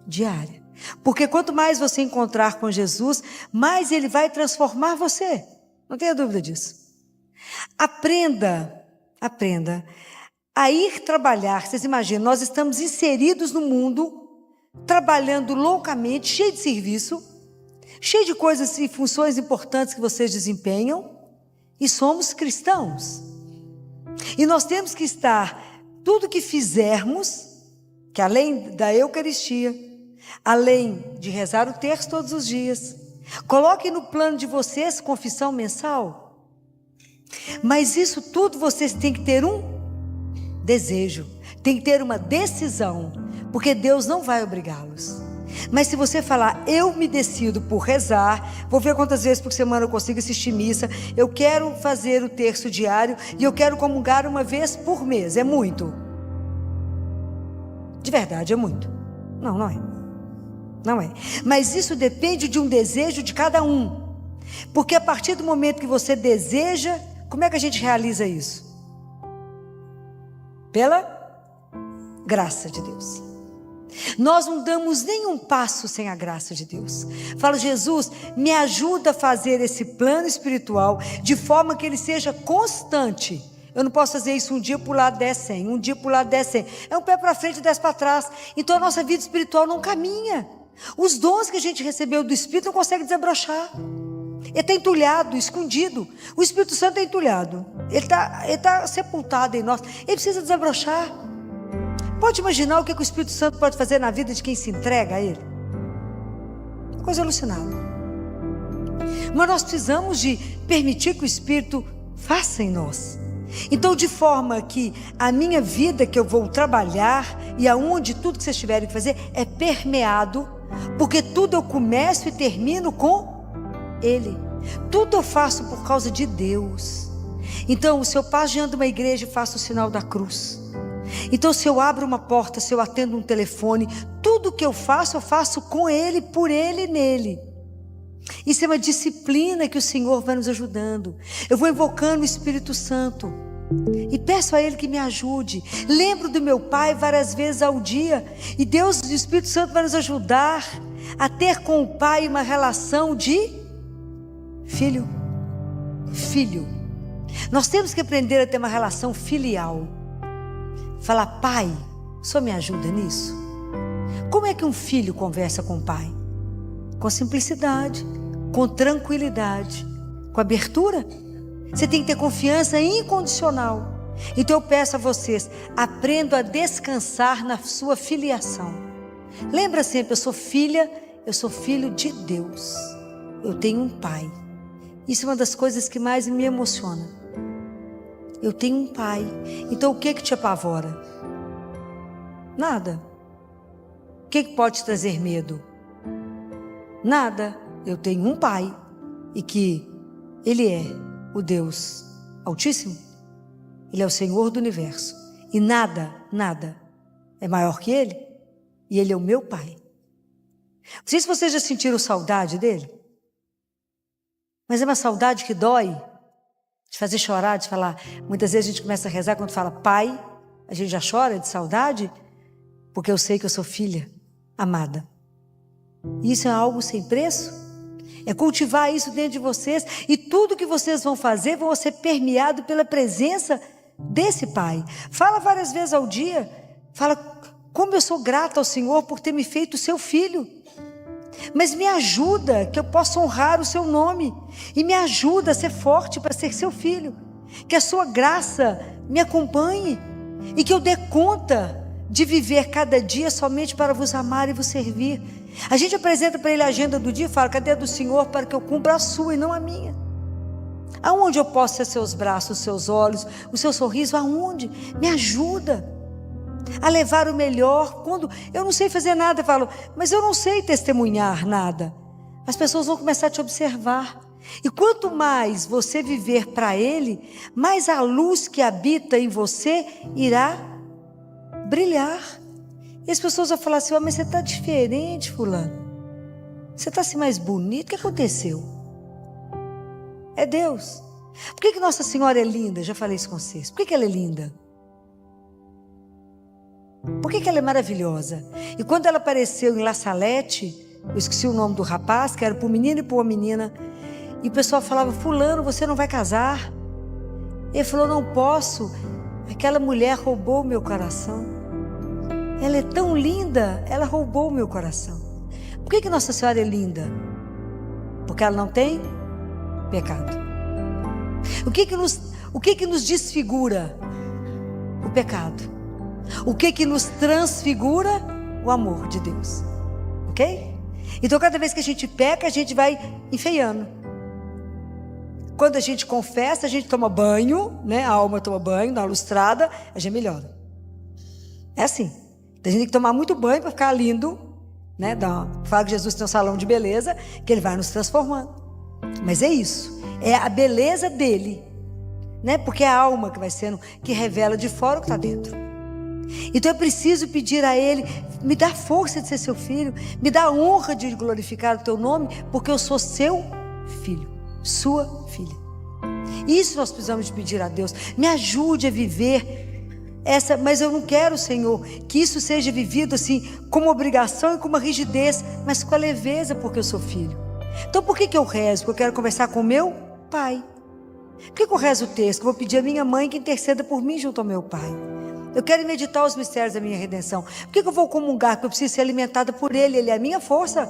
diária. Porque quanto mais você encontrar com Jesus, mais Ele vai transformar você. Não tenha dúvida disso. Aprenda a ir trabalhar. Vocês imaginam, nós estamos inseridos no mundo, trabalhando loucamente, cheio de serviço, cheio de coisas e funções importantes que vocês desempenham, e somos cristãos. E nós temos que estar, tudo que fizermos, que além da Eucaristia, além de rezar o terço todos os dias, coloquem no plano de vocês confissão mensal. Mas isso tudo vocês têm que ter um desejo, tem que ter uma decisão, porque Deus não vai obrigá-los. Mas se você falar, eu me decido por rezar, vou ver quantas vezes por semana eu consigo assistir missa, eu quero fazer o terço diário e eu quero comungar uma vez por mês, é muito? De verdade, é muito? Não, não é. Não é. Mas isso depende de um desejo de cada um. Porque a partir do momento que você deseja, como é que a gente realiza isso? Pela graça de Deus. Nós não damos nenhum passo sem a graça de Deus. Fala, Jesus, me ajuda a fazer esse plano espiritual de forma que ele seja constante. Eu não posso fazer isso um dia para o lado 10, 100, um dia para o lado 10, 100. É um pé para frente e 10 para trás. Então a nossa vida espiritual não caminha. Os dons que a gente recebeu do Espírito não consegue desabrochar. Ele está entulhado, escondido. O Espírito Santo é entulhado. Ele está sepultado em nós. Ele precisa desabrochar. Pode imaginar o que o Espírito Santo pode fazer na vida de quem se entrega a Ele? Coisa alucinada. Mas nós precisamos de permitir que o Espírito faça em nós. Então, de forma que a minha vida que eu vou trabalhar e aonde tudo que vocês tiverem que fazer é permeado, porque tudo eu começo e termino com Ele. Tudo eu faço por causa de Deus. Então, se eu passo diante de uma igreja, faço o sinal da cruz. Então, se eu abro uma porta, se eu atendo um telefone, tudo que eu faço com Ele, por Ele e nele. Isso é uma disciplina que o Senhor vai nos ajudando. Eu vou invocando o Espírito Santo e peço a Ele que me ajude. Lembro do meu Pai várias vezes ao dia, e Deus, o Espírito Santo, vai nos ajudar a ter com o Pai uma relação de filho. Nós temos que aprender a ter uma relação filial. Falar, Pai, o Senhor me ajuda nisso? Como é que um filho conversa com o pai? Com simplicidade, com tranquilidade, com abertura. Você tem que ter confiança incondicional. Então eu peço a vocês, aprendam a descansar na sua filiação. Lembra sempre, eu sou filho de Deus. Eu tenho um pai. Isso é uma das coisas que mais me emociona. Eu tenho um pai. Então o que te apavora? Nada. que pode te trazer medo? Nada. Eu tenho um Pai e que Ele é o Deus Altíssimo. Ele é o Senhor do Universo. E nada é maior que Ele. E Ele é o meu Pai. Não sei se vocês já sentiram saudade dele. Mas é uma saudade que dói. De fazer chorar, de falar. Muitas vezes a gente começa a rezar quando fala Pai. A gente já chora de saudade. Porque eu sei que eu sou filha amada. E isso é algo sem preço. É cultivar isso dentro de vocês. E tudo que vocês vão fazer vão ser permeado pela presença desse Pai. Fala várias vezes ao dia. Fala como eu sou grata ao Senhor por ter me feito seu filho. Mas me ajuda que eu possa honrar o seu nome. E me ajuda a ser forte para ser seu filho. Que a sua graça me acompanhe. E que eu dê conta de viver cada dia somente para vos amar e vos servir. A gente apresenta para ele a agenda do dia e fala, cadê a do Senhor para que eu cumpra a sua e não a minha? Aonde eu posso ser seus braços, seus olhos, o seu sorriso? Aonde? Me ajuda a levar o melhor. Quando eu não sei fazer nada, eu falo, mas eu não sei testemunhar nada. As pessoas vão começar a te observar. E quanto mais você viver para Ele, mais a luz que habita em você irá brilhar. E as pessoas vão falar assim, mas você está diferente, fulano. Você está assim mais bonito, o que aconteceu? É Deus. Por que Nossa Senhora é linda? Já falei isso com vocês. Por que ela é linda? Por que ela é maravilhosa? E quando ela apareceu em La Salette, eu esqueci o nome do rapaz, que era para o menino e para uma menina, e o pessoal falava, fulano, você não vai casar? Ele falou, não posso. Aquela mulher roubou o meu coração. Ela é tão linda, ela roubou o meu coração. Por que Nossa Senhora é linda? Porque ela não tem pecado. O que nos desfigura? O pecado. O que nos transfigura? O amor de Deus. Ok? Então cada vez que a gente peca, a gente vai enfeiando. Quando a gente confessa, a gente toma banho, né? A alma toma banho, dá uma lustrada, a gente melhora. É assim. A gente tem que tomar muito banho para ficar lindo, né? Fala que Jesus tem um salão de beleza, que Ele vai nos transformando. Mas é isso, é a beleza dele, né? Porque é a alma que vai sendo, que revela de fora o que está dentro. Então eu preciso pedir a Ele, me dá força de ser seu filho, me dá a honra de glorificar o teu nome, porque eu sou seu filho, sua filha. Isso nós precisamos de pedir a Deus. Me ajude a viver mas eu não quero, Senhor, que isso seja vivido assim, como obrigação e com uma rigidez, mas com a leveza, porque eu sou filho. Então por que eu rezo? Porque eu quero conversar com o meu Pai. Por que eu rezo o texto? Eu vou pedir a minha mãe que interceda por mim junto ao meu Pai. Eu quero meditar os mistérios da minha redenção. Por que eu vou comungar? Porque eu preciso ser alimentada por Ele, Ele é a minha força.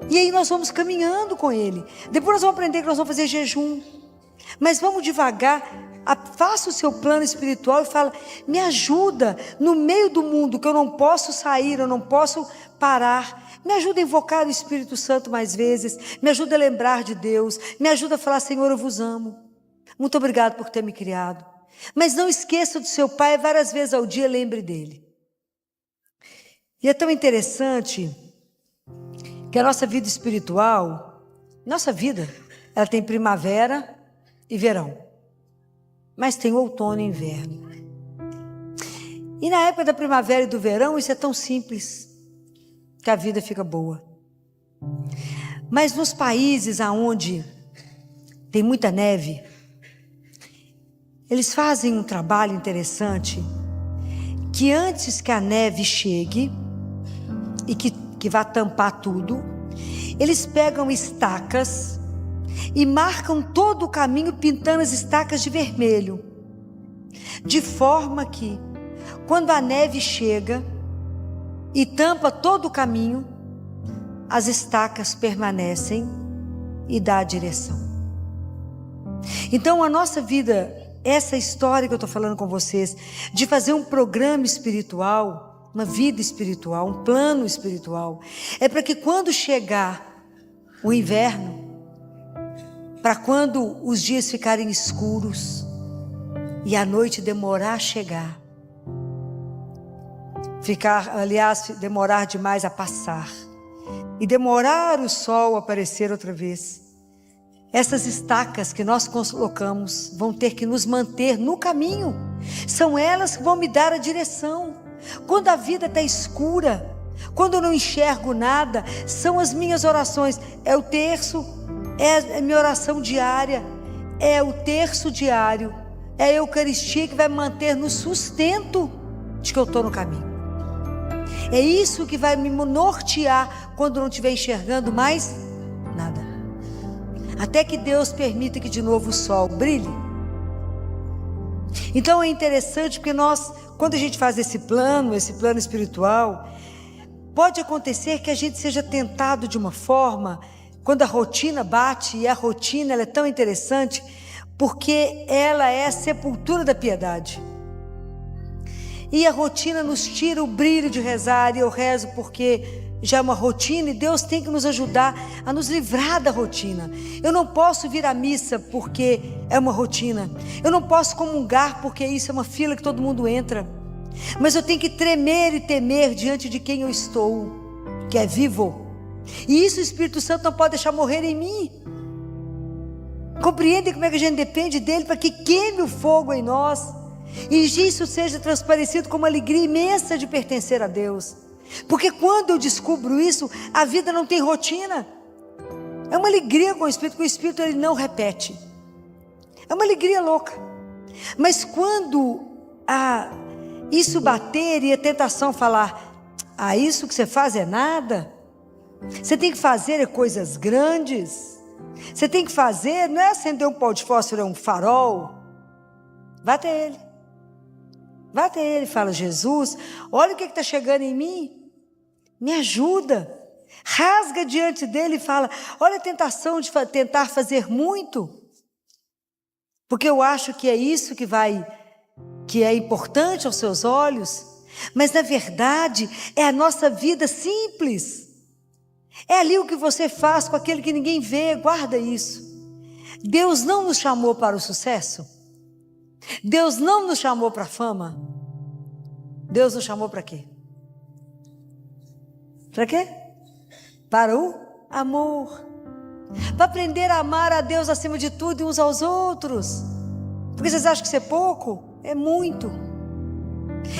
E aí nós vamos caminhando com Ele. Depois nós vamos aprender que nós vamos fazer jejum. Mas vamos devagar. Faça o seu plano espiritual e fala, me ajuda no meio do mundo que eu não posso sair, eu não posso parar. Me ajuda a invocar o Espírito Santo mais vezes. Me ajuda a lembrar de Deus. Me ajuda a falar, Senhor, eu vos amo. Muito obrigado por ter me criado. Mas não esqueça do seu Pai, várias vezes ao dia lembre dele. E é tão interessante que a nossa vida espiritual, nossa vida, ela tem primavera e verão. Mas tem outono e inverno. E na época da primavera e do verão, isso é tão simples, que a vida fica boa. Mas nos países onde tem muita neve, eles fazem um trabalho interessante, que antes que a neve chegue, e que vá tampar tudo, eles pegam estacas, e marcam todo o caminho pintando as estacas de vermelho, de forma que quando a neve chega e tampa todo o caminho, as estacas permanecem e dá a direção. Então a nossa vida, essa história que eu estou falando com vocês, de fazer um programa espiritual, uma vida espiritual, um plano espiritual, é para que quando chegar o inverno, para quando os dias ficarem escuros e a noite demorar a chegar, demorar demais a passar e demorar o sol a aparecer outra vez. Essas estacas que nós colocamos vão ter que nos manter no caminho. São elas que vão me dar a direção. Quando a vida está escura, quando eu não enxergo nada, são as minhas orações. É o terço, é a minha oração diária, é o terço diário, é a Eucaristia que vai me manter no sustento de que eu estou no caminho. É isso que vai me nortear quando não estiver enxergando mais nada. Até que Deus permita que de novo o sol brilhe. Então é interessante porque quando a gente faz esse plano espiritual, pode acontecer que a gente seja tentado de uma forma, quando a rotina bate, e a rotina ela é tão interessante, porque ela é a sepultura da piedade. E a rotina nos tira o brilho de rezar, e eu rezo porque já é uma rotina, e Deus tem que nos ajudar a nos livrar da rotina. Eu não posso vir à missa porque é uma rotina, eu não posso comungar porque isso é uma fila que todo mundo entra, mas eu tenho que tremer e temer diante de quem eu estou, que é vivo, e isso o Espírito Santo não pode deixar morrer em mim. Compreendem como é que a gente depende dele para que queime o fogo em nós, e isso seja transparecido como uma alegria imensa de pertencer a Deus. Porque quando eu descubro isso, a vida não tem rotina. É uma alegria com o Espírito, porque o Espírito ele não repete. É uma alegria louca. Mas quando isso bater e a tentação falar, isso que você faz é nada, você tem que fazer coisas grandes, você tem que fazer, não é acender um pau de fósforo, é um farol. Vá até ele. Vá até ele e fala, Jesus, olha o que está chegando em mim, me ajuda. Rasga diante dele e fala, olha a tentação de tentar fazer muito, porque eu acho que é isso que é importante aos seus olhos, mas na verdade é a nossa vida simples, é ali o que você faz com aquele que ninguém vê. Guarda isso. Deus não nos chamou para o sucesso, Deus não nos chamou para a fama, Deus nos chamou para quê? Para quê? Para o amor, para aprender a amar a Deus acima de tudo e uns aos outros. Porque vocês acham que isso é pouco? É muito.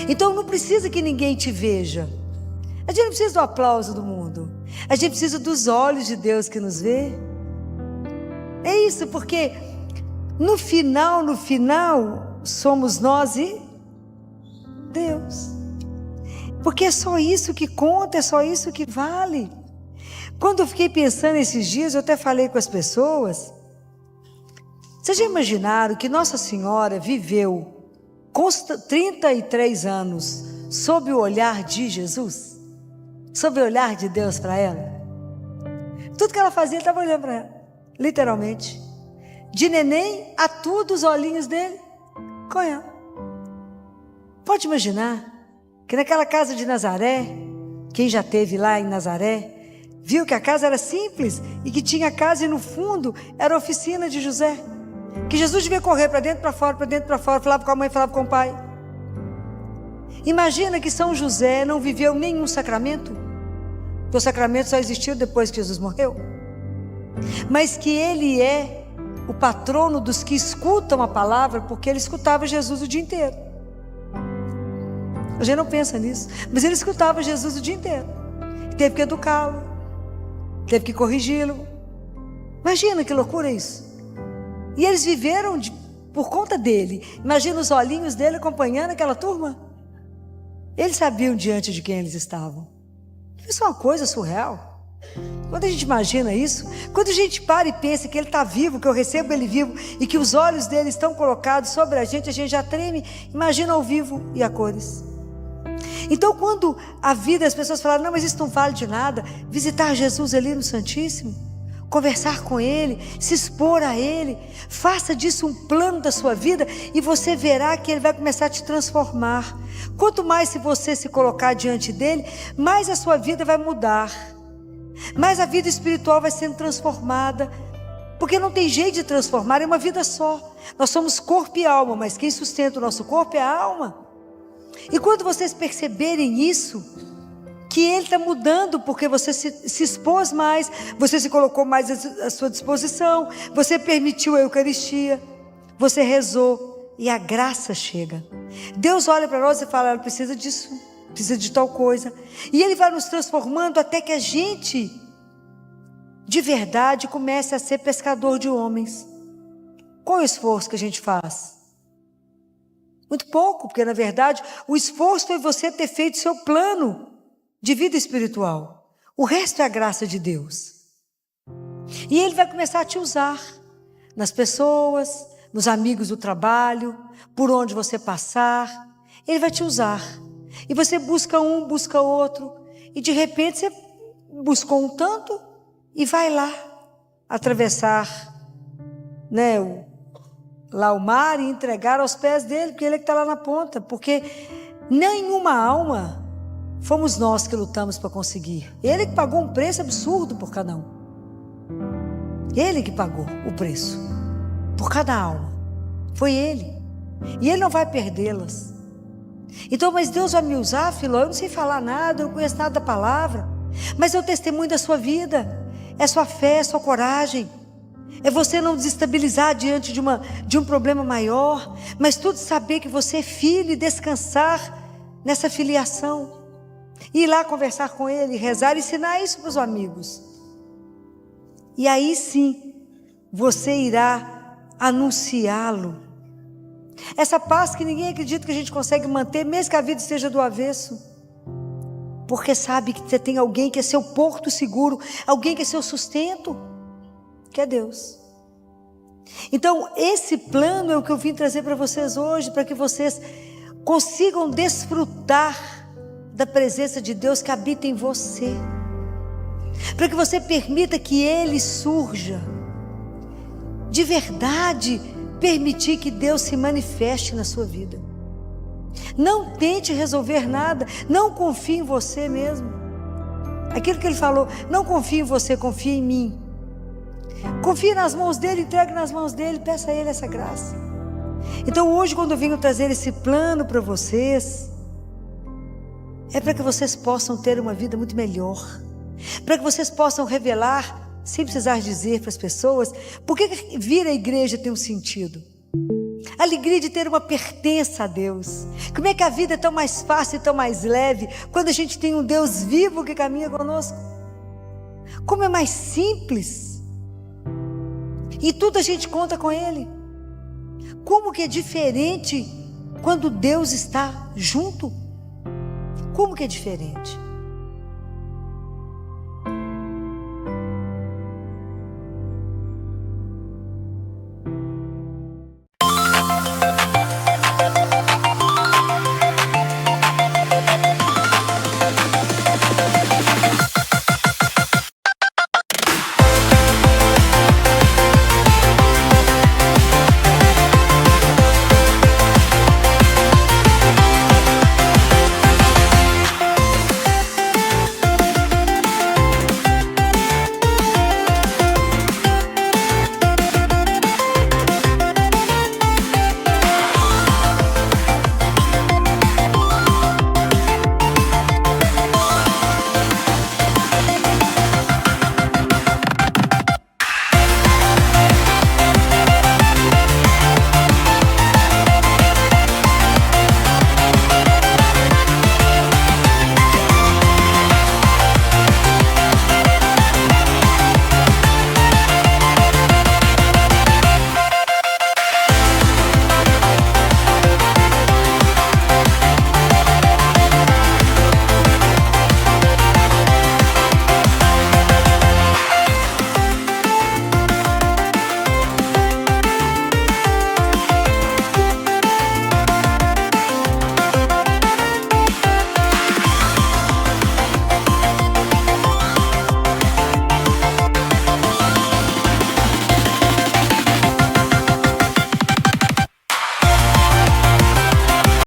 Então não precisa que ninguém te veja, a gente não precisa do aplauso do mundo, a gente precisa dos olhos de Deus que nos vê. É isso, porque no final somos nós e Deus, porque é só isso que conta, é só isso que vale. Quando eu fiquei pensando esses dias, eu até falei com as pessoas, vocês já imaginaram que Nossa Senhora viveu 33 anos sob o olhar de Jesus, sob o olhar de Deus para ela? Tudo que ela fazia, ele estava olhando para ela, literalmente, de neném a tudo, os olhinhos dele com ela. Pode imaginar que naquela casa de Nazaré, quem já esteve lá em Nazaré, viu que a casa era simples e que tinha casa e no fundo era a oficina de José, que Jesus devia correr para dentro, para fora, para dentro, para fora, falava com a mãe, falava com o pai. Imagina que São José não viveu nenhum sacramento, porque o sacramento só existiu depois que Jesus morreu, mas que ele é o patrono dos que escutam a palavra, porque ele escutava Jesus o dia inteiro. A gente não pensa nisso, mas ele escutava Jesus o dia inteiro, teve que educá-lo, teve que corrigi-lo. Imagina que loucura isso. E eles viveram por conta dele. Imagina os olhinhos dele acompanhando aquela turma. Eles sabiam diante de quem eles estavam. Isso é uma coisa surreal. Quando a gente imagina isso, quando a gente para e pensa que ele está vivo, que eu recebo ele vivo, e que os olhos dele estão colocados sobre a gente já treme. Imagina ao vivo e a cores. Então quando a vida, as pessoas falaram, não, mas isso não vale de nada, visitar Jesus ali no Santíssimo, conversar com ele, se expor a ele, faça disso um plano da sua vida, e você verá que ele vai começar a te transformar. Quanto mais se você se colocar diante dele, mais a sua vida vai mudar, mais a vida espiritual vai sendo transformada, porque não tem jeito de transformar, é uma vida só. Nós somos corpo e alma, mas quem sustenta o nosso corpo é a alma. E quando vocês perceberem isso, que Ele está mudando, porque você se expôs mais, você se colocou mais à sua disposição, você permitiu a Eucaristia, você rezou e a graça chega. Deus olha para nós e fala: ela precisa disso, precisa de tal coisa. E Ele vai nos transformando até que a gente, de verdade, comece a ser pescador de homens. Qual é o esforço que a gente faz? Muito pouco, porque na verdade o esforço foi você ter feito seu plano de vida espiritual. O resto é a graça de Deus. E Ele vai começar a te usar nas pessoas, nos amigos do trabalho, por onde você passar. Ele vai te usar. E você busca um, busca outro, e de repente você buscou um tanto e vai lá atravessar, lá o mar e entregar aos pés dele, porque ele é que está lá na ponta. Porque nenhuma alma fomos nós que lutamos para conseguir. Ele que pagou um preço absurdo por cada um. Ele que pagou o preço por cada alma. Foi Ele. E Ele não vai perdê-las. Então, mas Deus vai me usar, Filó? Eu não sei falar nada, eu não conheço nada da palavra. Mas é o testemunho da sua vida. É sua fé, é sua coragem. É você não desestabilizar diante de um problema maior, mas tudo saber que você é filho e descansar nessa filiação. E ir lá conversar com Ele, rezar e ensinar isso para os amigos. E aí sim, você irá anunciá-lo. Essa paz que ninguém acredita que a gente consegue manter, mesmo que a vida esteja do avesso. Porque sabe que você tem alguém que é seu porto seguro, alguém que é seu sustento, que é Deus. Então, esse plano é o que eu vim trazer para vocês hoje, para que vocês consigam desfrutar da presença de Deus que habita em você, para que você permita que Ele surja, de verdade, permitir que Deus se manifeste na sua vida. Não tente resolver nada, não confie em você mesmo. Aquilo que Ele falou: não confie em você, confie em mim. Confie nas mãos dEle, entregue nas mãos dEle, peça a Ele essa graça. Então hoje, quando eu venho trazer esse plano para vocês, é para que vocês possam ter uma vida muito melhor, para que vocês possam revelar, sem precisar dizer para as pessoas, por que vir à igreja tem um sentido. A alegria de ter uma pertença a Deus. Como é que a vida é tão mais fácil e tão mais leve quando a gente tem um Deus vivo que caminha conosco? Como é mais simples. E tudo a gente conta com Ele. Como que é diferente quando Deus está junto? Como que é diferente?